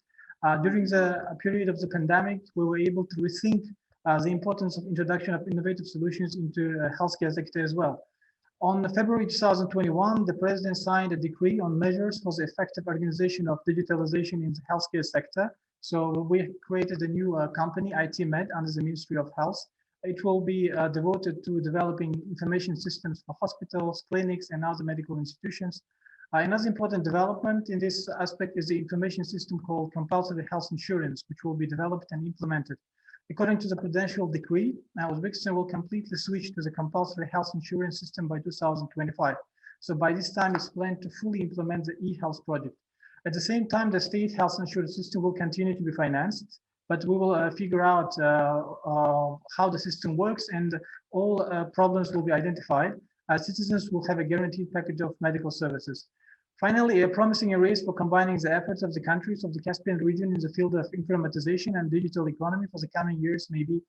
S8: During the period of the pandemic, we were able to rethink the importance of introduction of innovative solutions into healthcare sector as well. On February 2021, the President signed a decree on measures for the effective organization of digitalization in the healthcare sector. So we created a new company, IT Med, under the Ministry of Health. It will be devoted to developing information systems for hospitals, clinics, and other medical institutions. Another important development in this aspect is the information system called compulsory health insurance, which will be developed and implemented. According to the Prudential Decree, Uzbekistan will completely switch to the compulsory health insurance system by 2025. So by this time, it's planned to fully implement the e-health project. At the same time, the state health insurance system will continue to be financed, but we will figure out how the system works, and all problems will be identified. Citizens will have a guaranteed package of medical services. Finally, a promising race for combining the efforts of the countries of the Caspian region in the field of informatization and digital economy for the coming years may be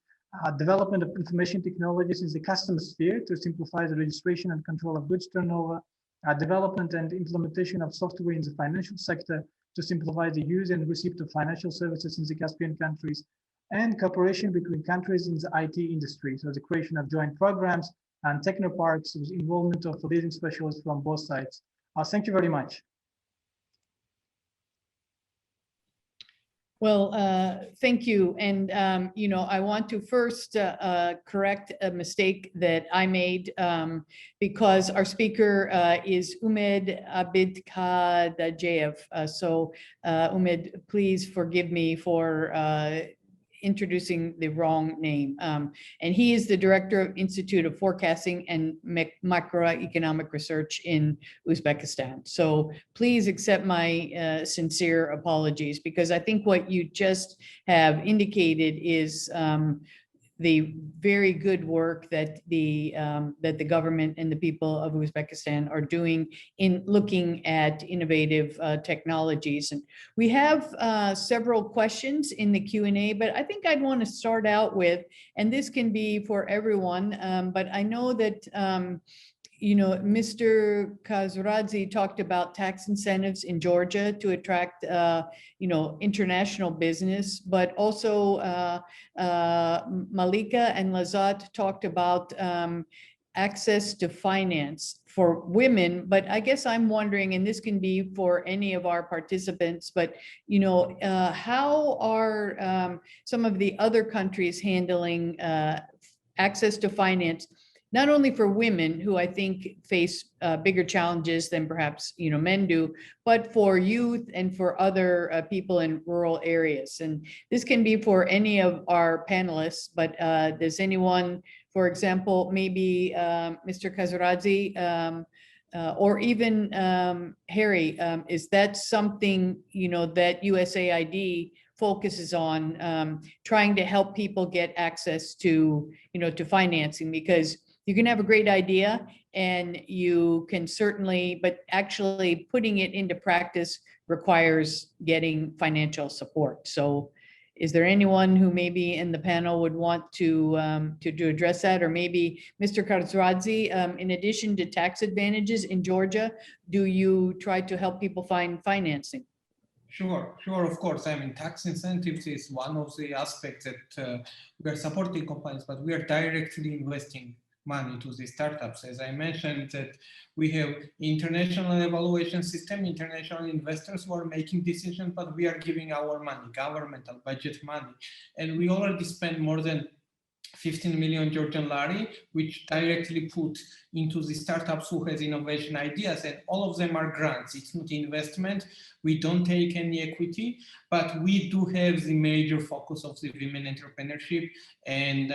S8: development of information technologies in the customs sphere to simplify the registration and control of goods turnover, development and implementation of software in the financial sector to simplify the use and receipt of financial services in the Caspian countries, and cooperation between countries in the IT industry, so the creation of joint programs and technoparks with involvement of leading specialists from both sides. Thank you very much.
S2: Well, thank you. And, I want to first correct a mistake that I made because our speaker is Umed Abidkadajev. So Umed, please forgive me for introducing the wrong name. And he is the Director of Institute of Forecasting and Macroeconomic Research in Uzbekistan. So please accept my sincere apologies, because I think what you just have indicated is the very good work that the government and the people of Uzbekistan are doing in looking at innovative technologies. And we have several questions in the Q&A, but I think I'd want to start out with, and this can be for everyone, but I know that Mr. Kazuradze talked about tax incentives in Georgia to attract, international business, but also Malika and Lazat talked about access to finance for women. But I guess I'm wondering, and this can be for any of our participants, but how are some of the other countries handling access to finance, not only for women, who I think face bigger challenges than perhaps men do, but for youth and for other people in rural areas? And this can be for any of our panelists, but does anyone, for example, maybe Mr. Kazuradze or even Harry, is that something that USAID focuses on, trying to help people get access to to financing? Because you can have a great idea and you can certainly, but actually putting it into practice requires getting financial support. So is there anyone who maybe in the panel would want to address that? Or maybe Mr. Kazuradze, in addition to tax advantages in Georgia, do you try to help people find financing?
S5: Sure, of course. I mean, tax incentives is one of the aspects that we are supporting companies, but we are directly investing money to the startups. As I mentioned, that we have international evaluation system, international investors who are making decisions, but we are giving our money, governmental budget money. And we already spent more than 15 million Georgian lari, which directly put into the startups who has innovation ideas, and all of them are grants. It's not investment. We don't take any equity, but we do have the major focus of the women entrepreneurship and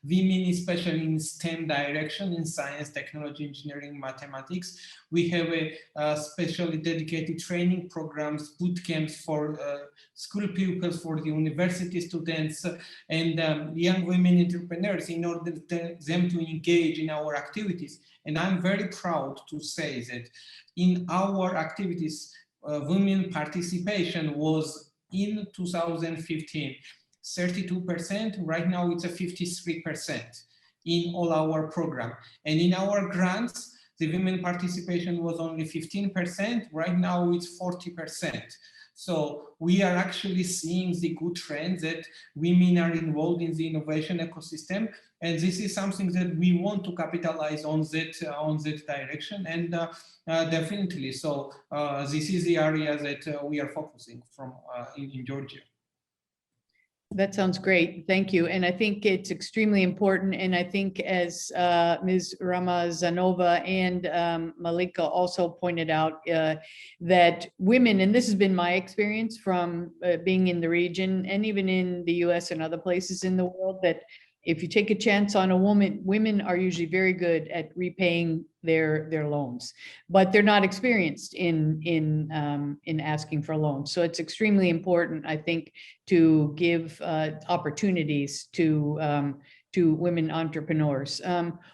S5: women, especially in STEM direction, in science, technology, engineering, mathematics. We have a specially dedicated training programs, boot camps for school pupils, for the university students, and young women entrepreneurs, in order for them to engage in our activities. And I'm very proud to say that in our activities, women participation was in 2015 32%. Right now it's a 53% in all our program. And in our grants, the women participation was only 15%. Right now it's 40%. So we are actually seeing the good trend that women are involved in the innovation ecosystem, and this is something that we want to capitalize on that direction, and definitely. So this is the area that we are focusing from in Georgia.
S2: That sounds great. Thank you. And I think it's extremely important. And I think as Ms. Ramazanova and Malika also pointed out, that women, and this has been my experience from being in the region and even in the US and other places in the world, that if you take a chance on a woman, women are usually very good at repaying their loans, but they're not experienced in asking for loans. So it's extremely important, I think, to give opportunities to women entrepreneurs.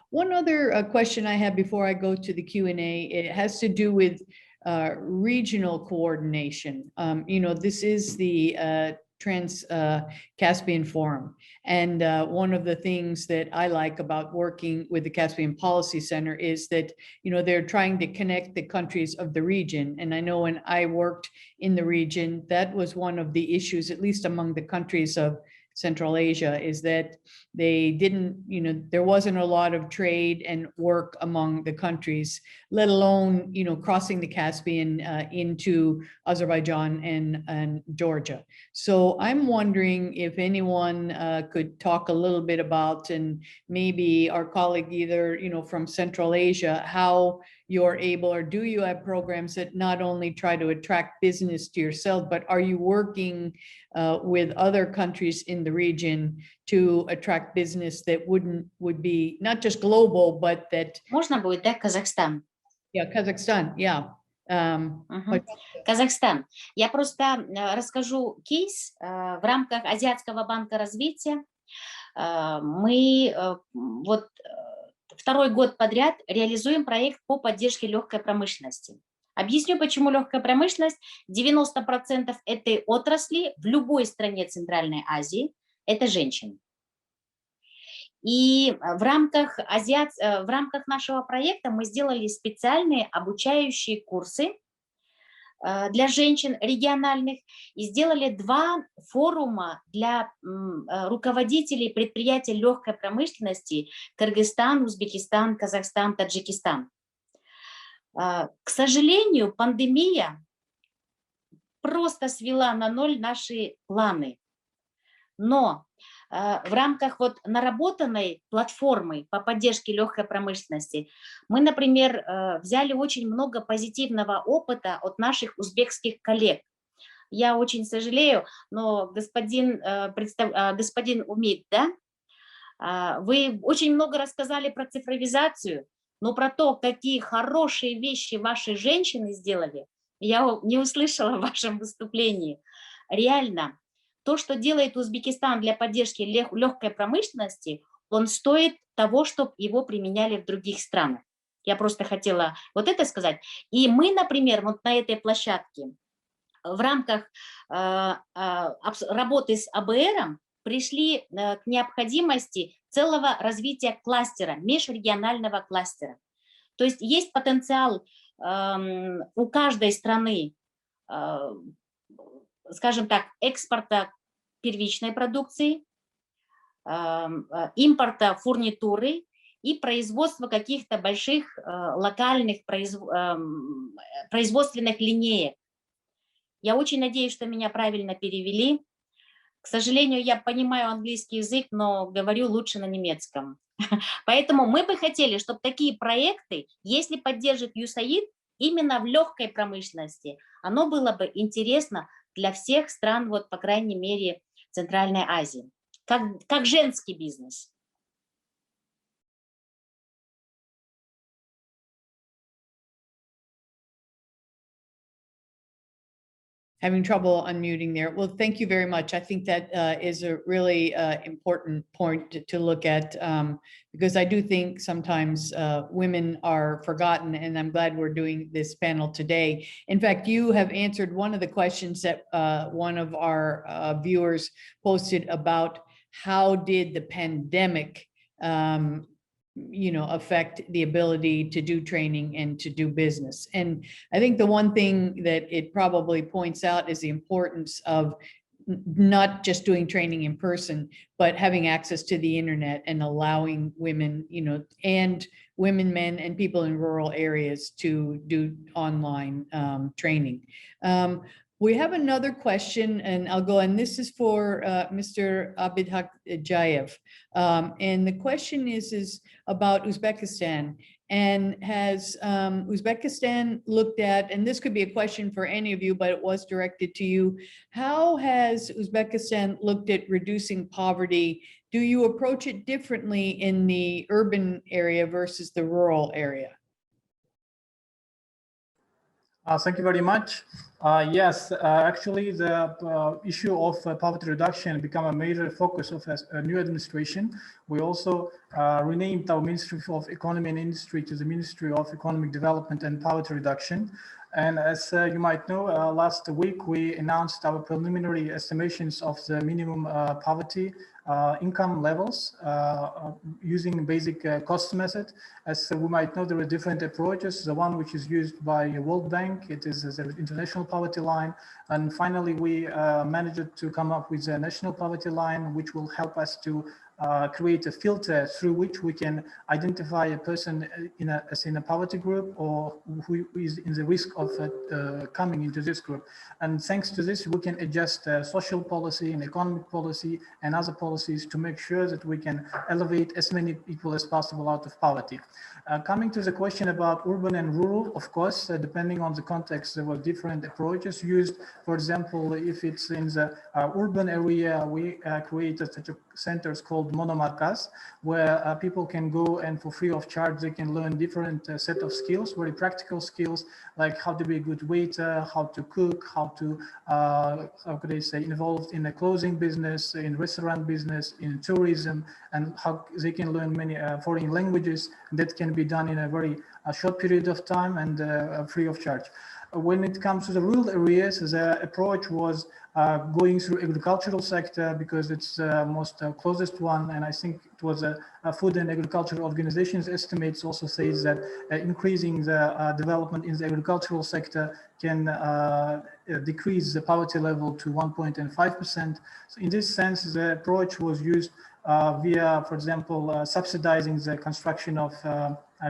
S2: One other question I have before I go to the Q&A, it has to do with regional coordination. You know, this is the Trans-Caspian Forum. And one of the things that I like about working with the Caspian Policy Center is that, you know, they're trying to connect the countries of the region. And I know when I worked in the region, that was one of the issues, at least among the countries of Central Asia, is that they didn't, you know, there wasn't a lot of trade and work among the countries, let alone, you know, crossing the Caspian into Azerbaijan and Georgia. So I'm wondering if anyone could talk a little bit about, and maybe our colleague either, you know, from Central Asia, how you're able, or do you have programs that not only try to attract business to yourself, but are you working with other countries in the region to attract business that would be not just global, but that...
S6: Можно будет, да, Казахстан?
S2: Yeah, Kazakhstan, yeah.
S6: Казахстан. Я просто расскажу кейс в рамках Азиатского банка развития. Мы вот второй год подряд реализуем проект по поддержке легкой промышленности. Объясню, почему легкая промышленность. 90% этой отрасли в любой стране Центральной Азии – это женщины. И в рамках нашего проекта мы сделали специальные обучающие курсы для женщин региональных и сделали 2 форума для руководителей предприятий легкой промышленности Кыргызстан, Узбекистан, Казахстан, Таджикистан. К сожалению, пандемия просто свела на ноль наши планы. Но в рамках вот наработанной платформы по поддержке легкой промышленности мы, например, взяли очень много позитивного опыта от наших узбекских коллег. Я очень сожалею, но господин Умид, да, вы очень много рассказали про цифровизацию, но про то, какие хорошие вещи ваши женщины сделали, я не услышала в вашем выступлении. Реально, то, что делает Узбекистан для поддержки легкой промышленности, он стоит того, чтобы его применяли в других странах. Я просто хотела вот это сказать. И мы, например, вот на этой площадке в рамках работы с АБРом пришли к необходимости целого развития кластера, межрегионального кластера. То есть есть потенциал у каждой страны, скажем так, экспорта первичной продукции, импорта фурнитуры и производства каких-то больших локальных производственных линеек. Я очень надеюсь, что меня правильно перевели. К сожалению, я понимаю английский язык, но говорю лучше на немецком. Поэтому мы бы хотели, чтобы такие проекты, если поддержит USAID, именно в легкой промышленности, оно было бы интересно для всех стран, вот, по крайней мере, Центральной Азии, как женский бизнес.
S2: Having trouble unmuting there. Well, thank you very much. I think that is a really important point to look at, because I do think sometimes women are forgotten, and I'm glad we're doing this panel today. In fact, you have answered one of the questions that one of our viewers posted about how did the pandemic affect the ability to do training and to do business. And I think the one thing that it probably points out is the importance of not just doing training in person, but having access to the internet and allowing women, and women, men, and people in rural areas to do online training. We have another question, and I'll go, and this is for Mr. Abidjayev. And the question is about Uzbekistan. And has Uzbekistan looked at, and this could be a question for any of you, but it was directed to you, how has Uzbekistan looked at reducing poverty? Do you approach it differently in the urban area versus the rural area?
S8: Thank you very much. Yes, actually, the issue of poverty reduction become a major focus of a new administration. We also renamed our Ministry of Economy and Industry to the Ministry of Economic Development and Poverty Reduction. And as you might know, last week we announced our preliminary estimations of the minimum poverty income levels using basic cost method. As we might know, there are different approaches. The one which is used by World Bank, it is the international poverty line. And finally, we managed to come up with a national poverty line, which will help us to create a filter through which we can identify a person in a poverty group or who is in the risk of coming into this group. And thanks to this, we can adjust social policy and economic policy and other policies to make sure that we can elevate as many people as possible out of poverty. Coming to the question about urban and rural, of course, depending on the context, there were different approaches used. For example, if it's in the urban area, we created such centers called monomarkas, where people can go and for free of charge, they can learn different set of skills, very practical skills, like how to be a good waiter, how to cook, how to, how could I say, involved in a clothing business, in restaurant business, in tourism, and how they can learn many foreign languages that can be done in a very short period of time and free of charge. When it comes to the rural areas, the approach was going through agricultural sector because it's the most closest one, and I think it was a Food and Agriculture Organization's estimates also says that increasing the development in the agricultural sector can decrease the poverty level to 1.5%. So in this sense, the approach was used via, for example, subsidizing the construction of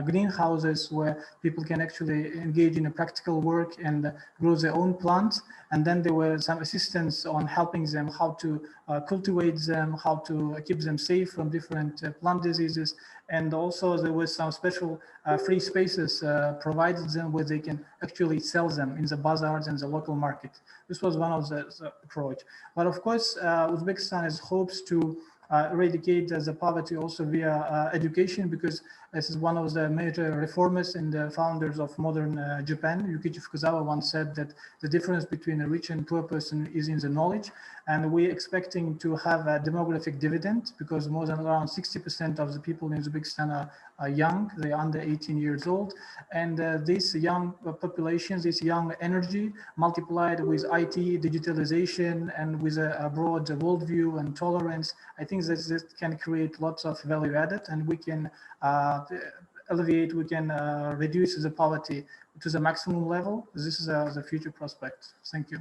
S8: greenhouses where people can actually engage in a practical work and grow their own plants. And then there were some assistance on helping them how to cultivate them, how to keep them safe from different plant diseases. And also there was some special free spaces provided them where they can actually sell them in the bazaars and the local market. This was one of the approach. But of course, Uzbekistan has hopes to eradicate the poverty also via education, because this is one of the major reformers and the founders of modern Japan. Yukichi Fukuzawa once said that the difference between a rich and poor person is in the knowledge. And we're expecting to have a demographic dividend because more than around 60% of the people in Uzbekistan are young, they're under 18 years old. And this young population, this young energy multiplied with IT, digitalization, and with a broad worldview and tolerance, I think that this can create lots of value added, and we can alleviate, we can reduce the poverty to the maximum level. This is the future prospect. Thank you.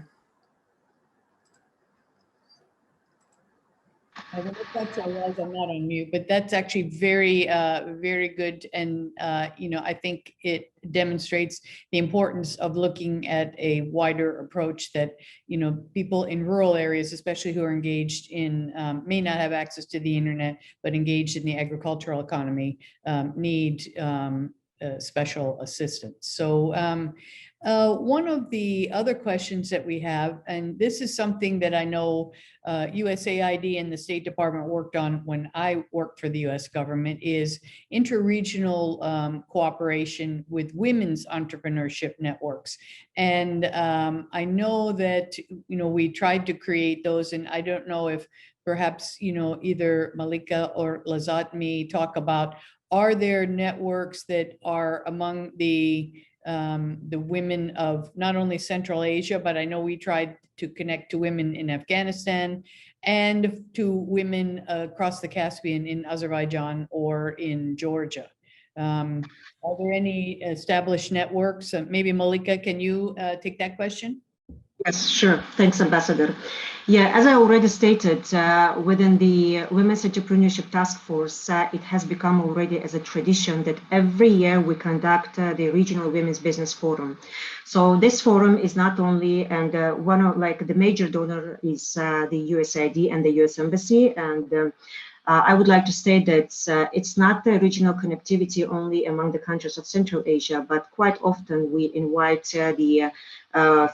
S2: I don't know if that's I was, I'm not on mute, but that's actually very, very good. And, I think it demonstrates the importance of looking at a wider approach that, people in rural areas, especially who are engaged in, may not have access to the internet, but engaged in the agricultural economy, need special assistance. So one of the other questions that we have, and this is something that I know USAID and the State Department worked on when I worked for the US government, is interregional cooperation with women's entrepreneurship networks. And I know that, we tried to create those, and I don't know if perhaps, either Malika or Lazat may talk about, are there networks that are among the the women of not only Central Asia, but I know we tried to connect to women in Afghanistan and to women across the Caspian in Azerbaijan or in Georgia. Are there any established networks? Maybe Malika, can you take that question?
S7: Yes, sure. Thanks, Ambassador. Yeah, as I already stated, within the Women's Entrepreneurship Task Force, it has become already as a tradition that every year we conduct the Regional Women's Business Forum. So this forum is not only, and one of like the major donor is the USAID and the US Embassy, and I would like to state that it's not the regional connectivity only among the countries of Central Asia, but quite often we invite the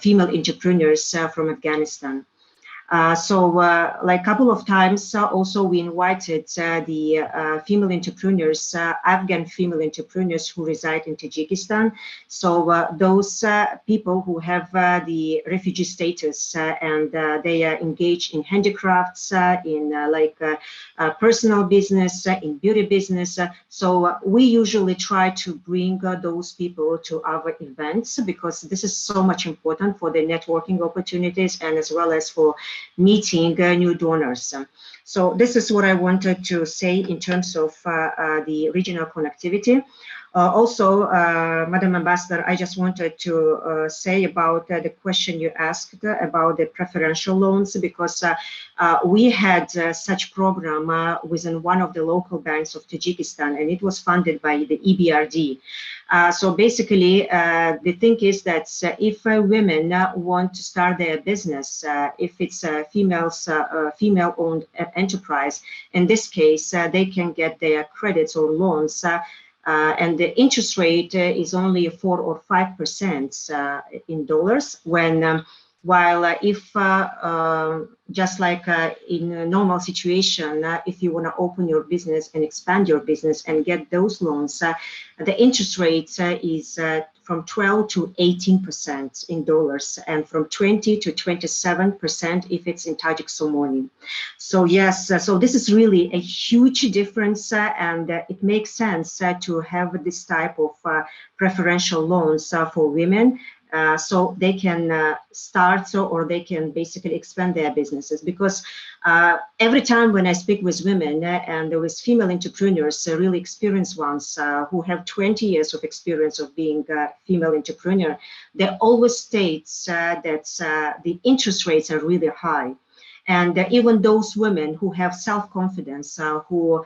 S7: female entrepreneurs from Afghanistan. Like a couple of times also we invited the female entrepreneurs, Afghan female entrepreneurs who reside in Tajikistan. So those people who have the refugee status and they are engaged in handicrafts, in personal business, in beauty business. So we usually try to bring those people to our events because this is so much important for the networking opportunities and as well as for meeting new donors. So this is what I wanted to say in terms of the regional connectivity. Also, Madam Ambassador, I just wanted to say about the question you asked about the preferential loans, because we had such program within one of the local banks of Tajikistan, and it was funded by the EBRD. So basically, the thing is that if women want to start their business, if it's a female-owned enterprise, in this case, they can get their credits or loans and the interest rate is only 4 or 5% in dollars, when while if just like in a normal situation, if you want to open your business and expand your business and get those loans, the interest rate is from 12 to 18% in dollars, and from 20 to 27% if it's in Tajik somoni. So yes, so this is really a huge difference, and it makes sense to have this type of preferential loans for women. So they can start or they can basically expand their businesses, because every time when I speak with women and with female entrepreneurs, really experienced ones who have 20 years of experience of being a female entrepreneur, they always state that the interest rates are really high. And even those women who have self-confidence, who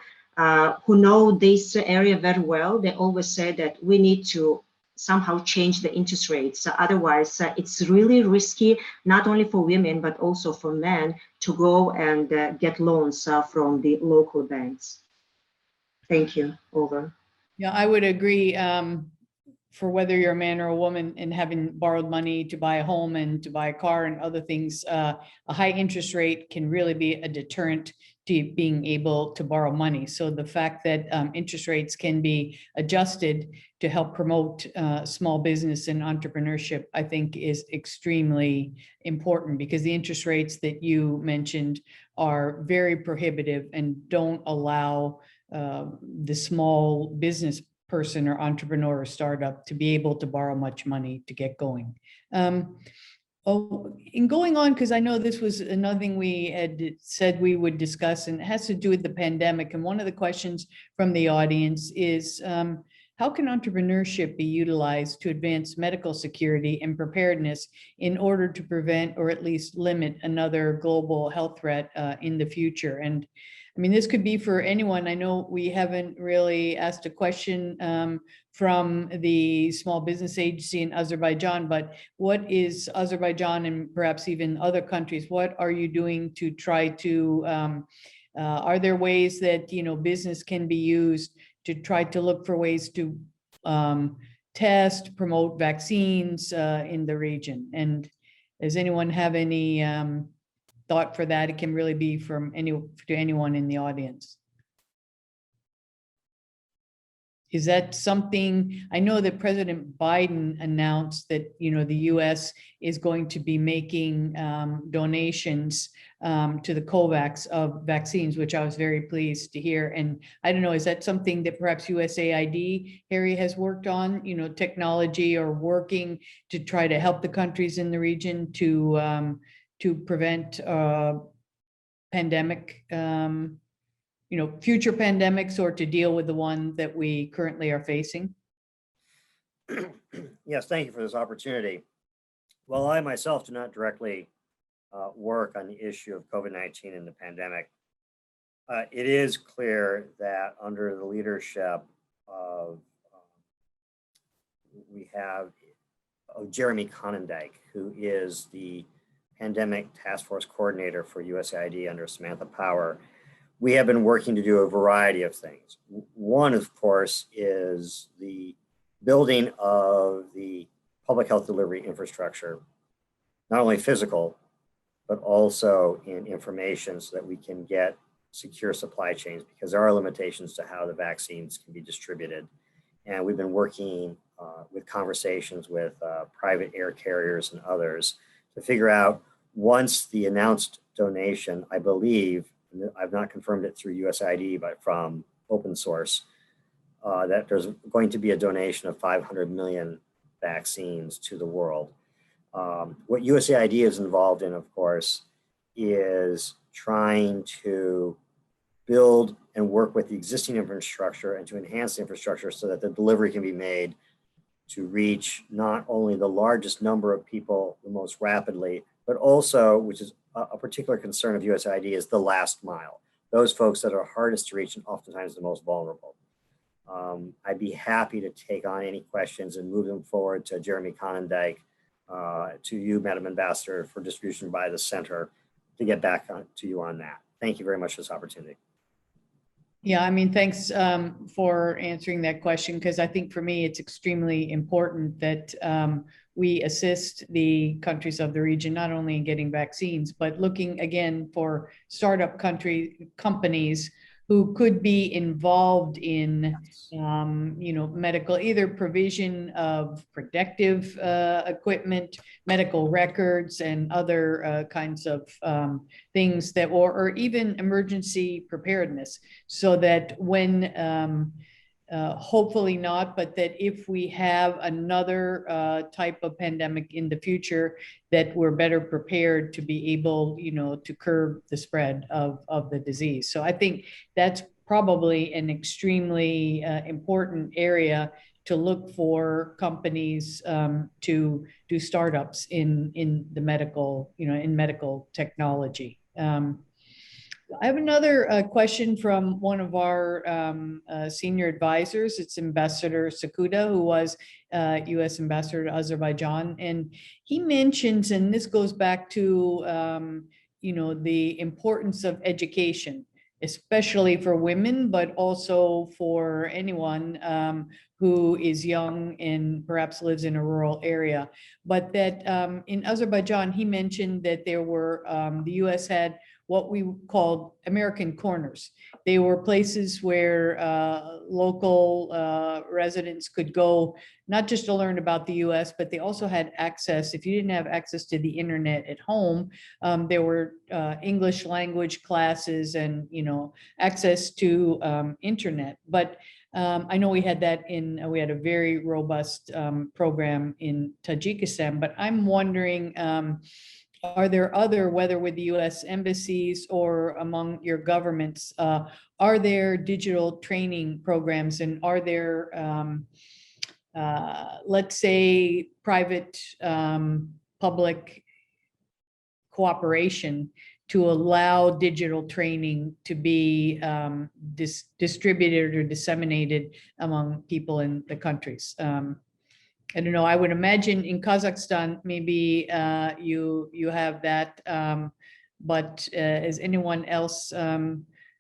S7: know this area very well, they always say that we need to somehow change the interest rates. Otherwise, it's really risky, not only for women, but also for men to go and get loans from the local banks. Thank you. Over.
S2: Yeah, I would agree. For whether you're a man or a woman and having borrowed money to buy a home and to buy a car and other things, a high interest rate can really be a deterrent to being able to borrow money. So the fact that interest rates can be adjusted to help promote small business and entrepreneurship, I think is extremely important, because the interest rates that you mentioned are very prohibitive and don't allow the small business person or entrepreneur or startup to be able to borrow much money to get going. In going on, because I know this was another thing we had said we would discuss, and it has to do with the pandemic. And one of the questions from the audience is, how can entrepreneurship be utilized to advance medical security and preparedness in order to prevent or at least limit another global health threat in the future? And I mean, this could be for anyone. I know we haven't really asked a question from the Small Business Agency in Azerbaijan, but what is Azerbaijan and perhaps even other countries, what are you doing to try to, are there ways that, business can be used to try to look for ways to test, promote vaccines in the region? And does anyone have any thought for that? It can really be from anyone in the audience. Is that something, I know that President Biden announced that, the US is going to be making donations to the COVAX of vaccines, which I was very pleased to hear. And I don't know, is that something that perhaps USAID, Harry, has worked on, technology or working to try to help the countries in the region to prevent pandemic, future pandemics, or to deal with the one that we currently are facing?
S3: Yes, thank you for this opportunity. While I myself do not directly work on the issue of COVID-19 and the pandemic, it is clear that under the leadership of Jeremy Conondike, who is the Pandemic Task Force Coordinator for USAID under Samantha Power, we have been working to do a variety of things. One, of course, is the building of the public health delivery infrastructure, not only physical, but also in information so that we can get secure supply chains, because there are limitations to how the vaccines can be distributed. And we've been working with conversations with private air carriers and others to figure out, once the announced donation, I believe, I've not confirmed it through USAID, but from open source, that there's going to be a donation of 500 million vaccines to the world. What USAID is involved in, of course, is trying to build and work with the existing infrastructure and to enhance the infrastructure so that the delivery can be made to reach not only the largest number of people the most rapidly, but also, which is a particular concern of USAID, is the last mile. Those folks that are hardest to reach and oftentimes the most vulnerable. I'd be happy to take on any questions and move them forward to Jeremy Conondike, to you, Madam Ambassador, for distribution by the center to get back to you on that. Thank you very much for this opportunity.
S2: Yeah, I mean, thanks for answering that question, because I think for me, it's extremely important that we assist the countries of the region, not only in getting vaccines, but looking again for startup companies who could be involved in, medical, either provision of protective equipment, medical records, and other kinds of things that, or even emergency preparedness, so that when, hopefully not, but that if we have another type of pandemic in the future, that we're better prepared to be able, to curb the spread of the disease. So I think that's probably an extremely important area to look for companies to do startups in the medical, in medical technology. I have another question from one of our senior advisors. It's Ambassador Sakuda, who was U.S. Ambassador to Azerbaijan. And he mentions, and this goes back to, the importance of education, especially for women, but also for anyone who is young and perhaps lives in a rural area. But that in Azerbaijan, he mentioned that there were, the U.S. had what we called American corners. They were places where local residents could go, not just to learn about the US, but they also had access. If you didn't have access to the internet at home, there were English language classes and, access to internet. But I know we had that we had a very robust program in Tajikistan, but I'm wondering, are there other, whether with the US embassies or among your governments, are there digital training programs, and are there, let's say, private public cooperation to allow digital training to be distributed or disseminated among people in the countries? I don't know, I would imagine in Kazakhstan, maybe you have that, but does anyone else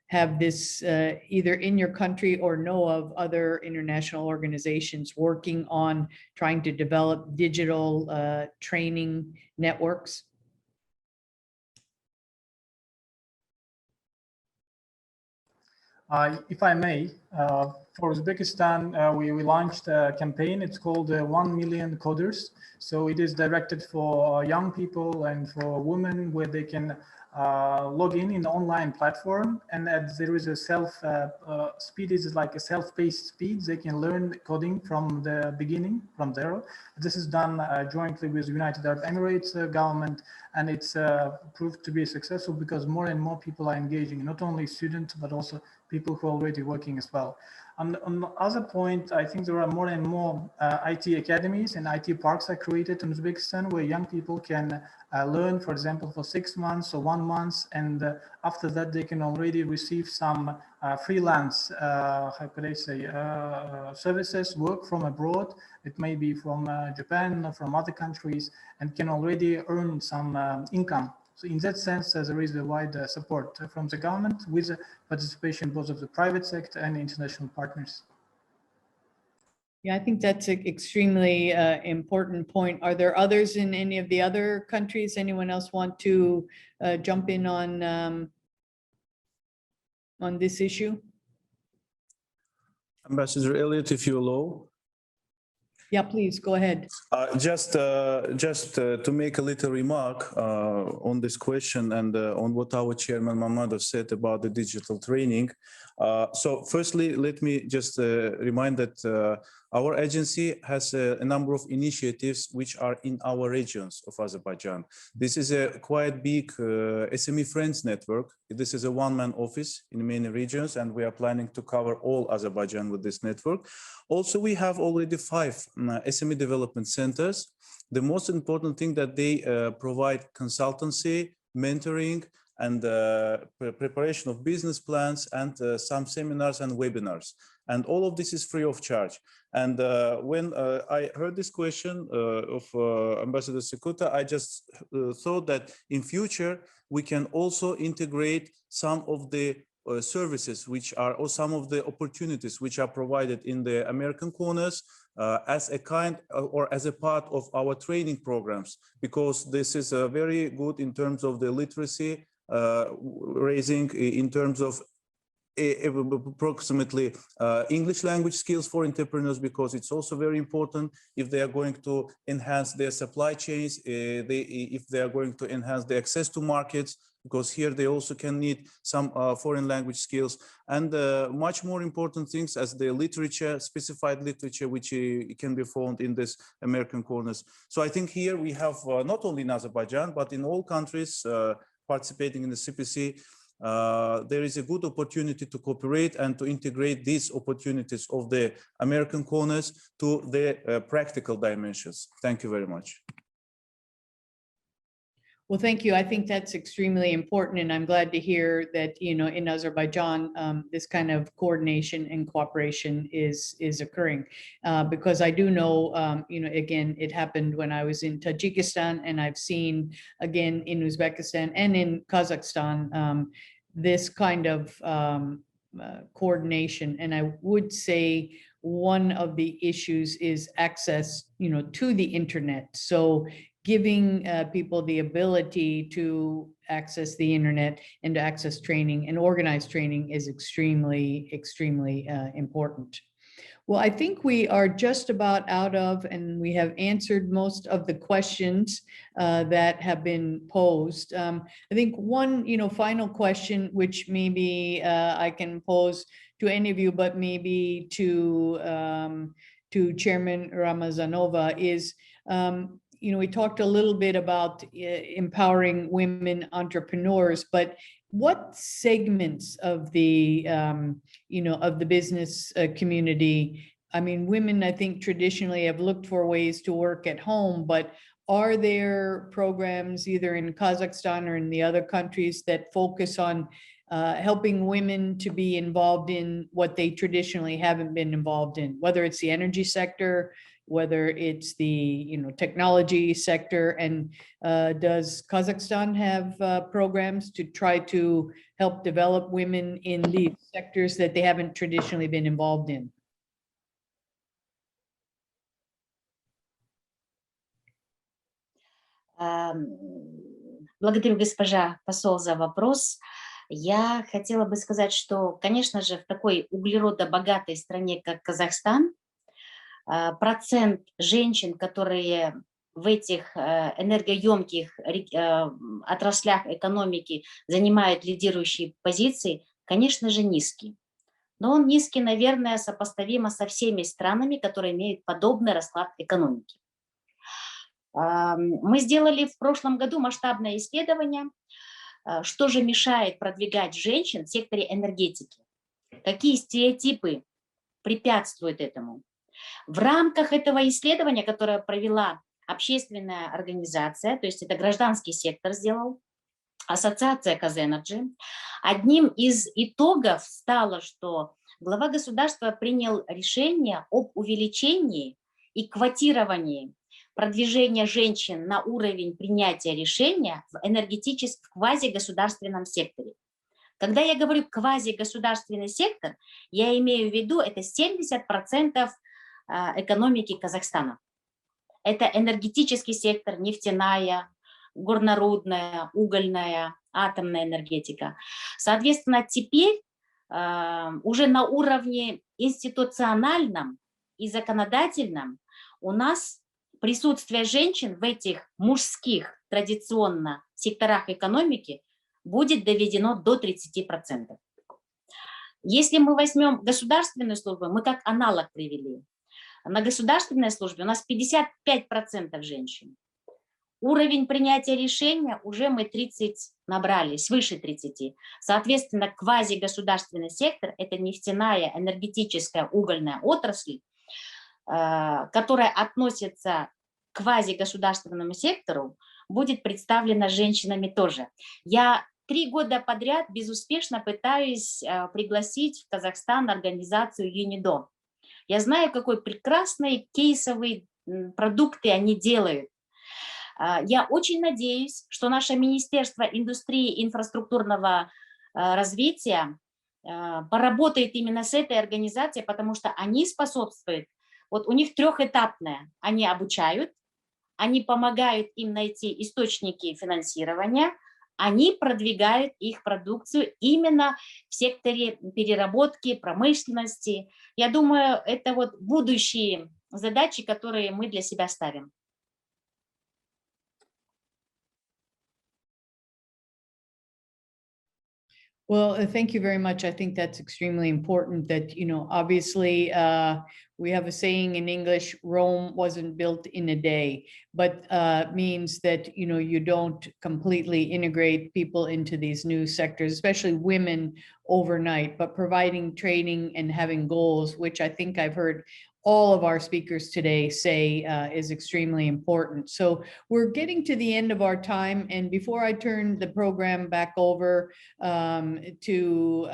S2: have this either in your country or know of other international organizations working on trying to develop digital training networks?
S8: If I may, for Uzbekistan, we launched a campaign. It's called 1 Million Coders. So it is directed for young people and for women where they can log in the online platform, and there is a speed is like a self-paced speed. They can learn coding from the beginning, from zero. This is done jointly with United Arab Emirates government, and it's proved to be successful because more and more people are engaging, not only students, but also people who are already working as well. On the other point, I think there are more and more IT academies and IT parks are created in Uzbekistan where young people can learn, for example, for 6 months or 1 month, and after that they can already receive some freelance, how could I say, services, work from abroad. It may be from Japan or from other countries, and can already earn some income. So in that sense, there is a wide support from the government with the participation both of the private sector and international partners.
S2: Yeah, I think that's an extremely important point. Are there others in any of the other countries? Anyone else want to jump in on this issue?
S4: Ambassador Elliot, if you allow.
S2: Yeah, please go ahead.
S4: Just to make a little remark on this question and on what our chairman Mamadov said about the digital training. So firstly, let me just remind that our agency has a number of initiatives which are in our regions of Azerbaijan. This is a quite big SME Friends network. This is a one-man office in many regions, and we are planning to cover all Azerbaijan with this network. Also, we have already 5 SME development centers. The most important thing that they provide consultancy, mentoring, and preparation of business plans, and some seminars and webinars. And all of this is free of charge. And when I heard this question of Ambassador Sekuta, I just thought that in future, we can also integrate some of the services which are, or some of the opportunities which are provided in the American corners as a kind or as a part of our training programs, because this is very good in terms of the literacy raising, in terms of approximately English language skills for entrepreneurs, because it's also very important if they are going to enhance their supply chains, if they are going to enhance the access to markets, because here they also can need some foreign language skills, and much more important things as the literature, specified literature, which can be found in this American corners. So I think here we have not only in Azerbaijan, but in all countries participating in the CPC, there is a good opportunity to cooperate and to integrate these opportunities of the American corners to the practical dimensions. Thank you very much.
S2: Well, thank you. I think that's extremely important, and I'm glad to hear that, you know, in Azerbaijan, this kind of coordination and cooperation is occurring, because I do know, you know, again, it happened when I was in Tajikistan, and I've seen again in Uzbekistan and in Kazakhstan this kind of coordination. And I would say one of the issues is access, you know, to the internet. So giving people the ability to access the internet and to access training and organize training is extremely, extremely important. Well, I think we are just about out of, and we have answered most of the questions that have been posed. I think one, you know, final question, which maybe I can pose to any of you, but maybe to Chairman Ramazanova is, you know, we talked a little bit about empowering women entrepreneurs, but what segments of the, you know, of the business community? I mean, women, I think traditionally have looked for ways to work at home, but are there programs either in Kazakhstan or in the other countries that focus on helping women to be involved in what they traditionally haven't been involved in, whether it's the energy sector, whether it's the, you know, technology sector? And does Kazakhstan have programs to try to help develop women in these sectors that they haven't traditionally been involved in?
S6: Благодарю, госпожа посол, за вопрос. Я хотела бы сказать, что, конечно же, в такой углеродобогатой стране, как Казахстан, процент женщин, которые в этих энергоемких отраслях экономики занимают лидирующие позиции, конечно же, низкий. Но он низкий, наверное, сопоставимо со всеми странами, которые имеют подобный расклад экономики. Мы сделали в прошлом году масштабное исследование, что же мешает продвигать женщин в секторе энергетики, какие стереотипы препятствуют этому. В рамках этого исследования, которое провела общественная организация, то есть это гражданский сектор сделал, ассоциация Казэнерджи, одним из итогов стало, что глава государства принял решение об увеличении и квотировании продвижения женщин на уровень принятия решения в энергетическом квазигосударственном секторе. Когда я говорю квазигосударственный сектор, я имею в виду это 70% экономики Казахстана. Это энергетический сектор, нефтяная, горнорудная, угольная, атомная энергетика. Соответственно, теперь уже на уровне институциональном и законодательном у нас присутствие женщин в этих мужских традиционно секторах экономики будет доведено до 30%. Если мы возьмем государственную службу, мы как аналог привели. На государственной службе у нас 55% женщин. Уровень принятия решения уже мы 30 набрали, свыше 30. Соответственно, квазигосударственный сектор – это нефтяная, энергетическая, угольная отрасль, которая относится к квазигосударственному сектору, будет представлена женщинами тоже. Я 3 года подряд безуспешно пытаюсь пригласить в Казахстан организацию ЮНИДО. Я знаю, какой прекрасные кейсовые продукты они делают. Я очень надеюсь, что наше Министерство индустрии и инфраструктурного развития поработает именно с этой организацией, потому что они способствуют, вот у них трехэтапное, они обучают, они помогают им найти источники финансирования, они продвигают их продукцию именно в секторе переработки, промышленности. Я думаю, это вот будущие задачи, которые мы для себя ставим.
S2: Well, thank you very much. I think that's extremely important that, you know, obviously we have a saying in English, Rome wasn't built in a day, but means that, you know, you don't completely integrate people into these new sectors, especially women overnight, but providing training and having goals, which I think I've heard all of our speakers today say is extremely important. So we're getting to the end of our time. And before I turn the program back over to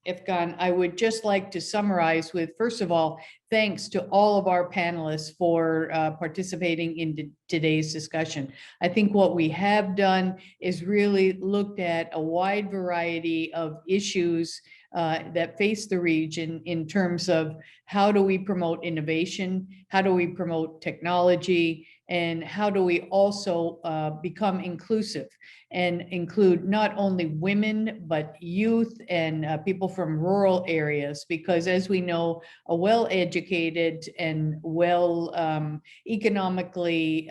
S2: Efkan, I would just like to summarize with, first of all, thanks to all of our panelists for participating in today's discussion. I think what we have done is really looked at a wide variety of issues that face the region in terms of how do we promote innovation, how do we promote technology, and how do we also become inclusive and include not only women, but youth and people from rural areas, because as we know, a well-educated and well economically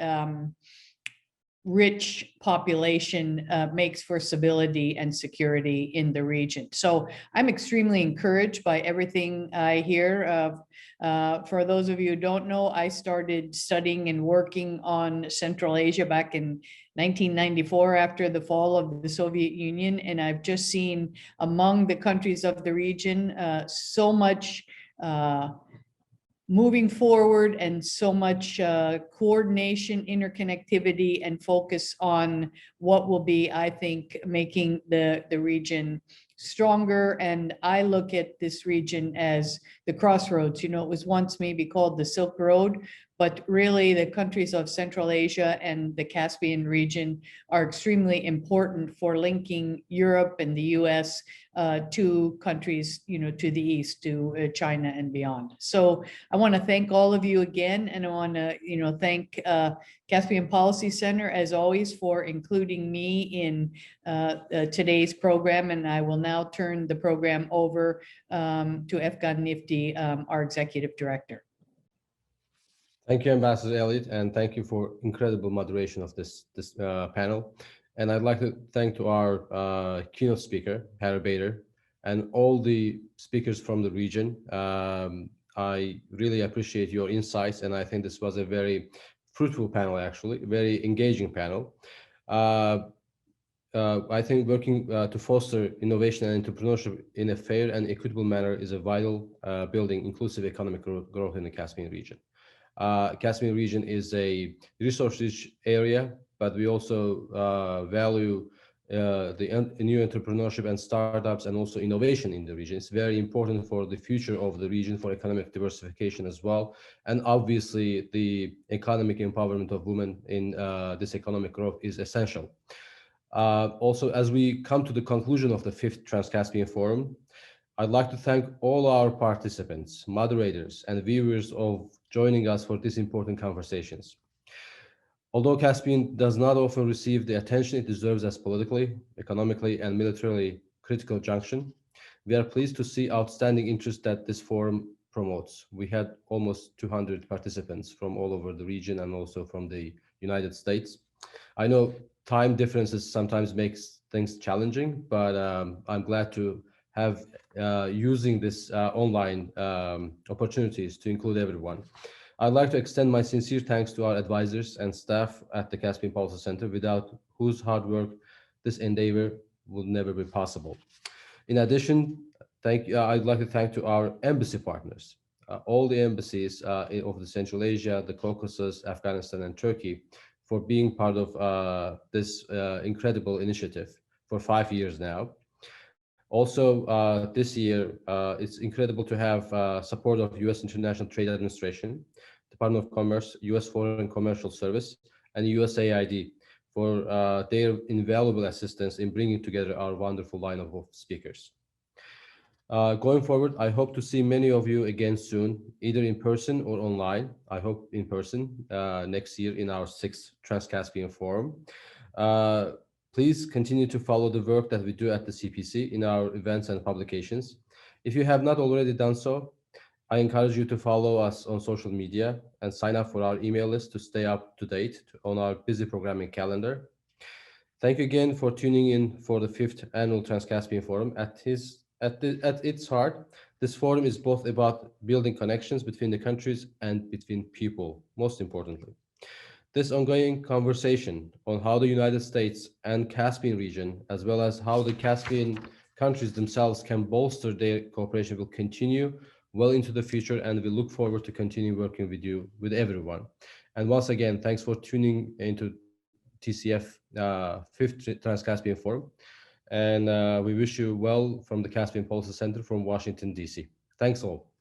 S2: rich population makes for stability and security in the region. So I'm extremely encouraged by everything I hear. For those of you who don't know, I started studying and working on Central Asia back in 1994 after the fall of the Soviet Union. And I've just seen among the countries of the region so much moving forward and so much coordination, interconnectivity, and focus on what will be, I think, making the region stronger. And I look at this region as the crossroads. You know, it was once maybe called the Silk Road, but really the countries of Central Asia and the Caspian region are extremely important for linking Europe and the US to countries, to the east, to China and beyond. So I want to thank all of you again, and I want to, thank Caspian Policy Center, as always, for including me in today's program. And I will now turn the program over to Efkan Nifty, our Executive Director.
S1: Thank you, Ambassador Elliot, and thank you for incredible moderation of this panel. And I'd like to thank to our keynote speaker, Harry Bader, and all the speakers from the region. I really appreciate your insights, and I think this was a very fruitful panel, actually, very engaging panel. I think working to foster innovation and entrepreneurship in a fair and equitable manner is a vital building inclusive economic growth in the Caspian region. Caspian region is a resource-rich area, but we also value the new entrepreneurship and startups and also innovation in the region. It's very important for the future of the region, for economic diversification as well. And obviously the economic empowerment of women in this economic growth is essential. Also, as we come to the conclusion of the 5th Trans-Caspian Forum, I'd like to thank all our participants, moderators, and viewers of joining us for these important conversations. Although Caspian does not often receive the attention it deserves as politically, economically, and militarily critical junction, we are pleased to see outstanding interest that this forum promotes. We had almost 200 participants from all over the region and also from the United States. I know time differences sometimes makes things challenging, but I'm glad to have using this online opportunities to include everyone. I'd like to extend my sincere thanks to our advisors and staff at the Caspian Policy Center, without whose hard work this endeavor would never be possible. In addition, I'd like to thank to our embassy partners, all the embassies of the Central Asia, the Caucasus, Afghanistan, and Turkey, for being part of this incredible initiative for 5 years now. Also, this year, it's incredible to have support of U.S. International Trade Administration, Department of Commerce, U.S. Foreign Commercial Service, and USAID for their invaluable assistance in bringing together our wonderful lineup of speakers. Going forward, I hope to see many of you again soon, either in person or online. I hope in person next year in our 6th Trans-Caspian Forum. Please continue to follow the work that we do at the CPC in our events and publications. If you have not already done so, I encourage you to follow us on social media and sign up for our email list to stay up to date on our busy programming calendar. Thank you again for tuning in for the 5th Annual Trans-Caspian Forum. At its heart, this forum is both about building connections between the countries and between people, most importantly. This ongoing conversation on how the United States and Caspian region, as well as how the Caspian countries themselves can bolster their cooperation, will continue well into the future, and we look forward to continue working with you, with everyone. And once again, thanks for tuning into TCF 5th Trans-Caspian Forum. And we wish you well from the Caspian Policy Center from Washington, D.C. Thanks all.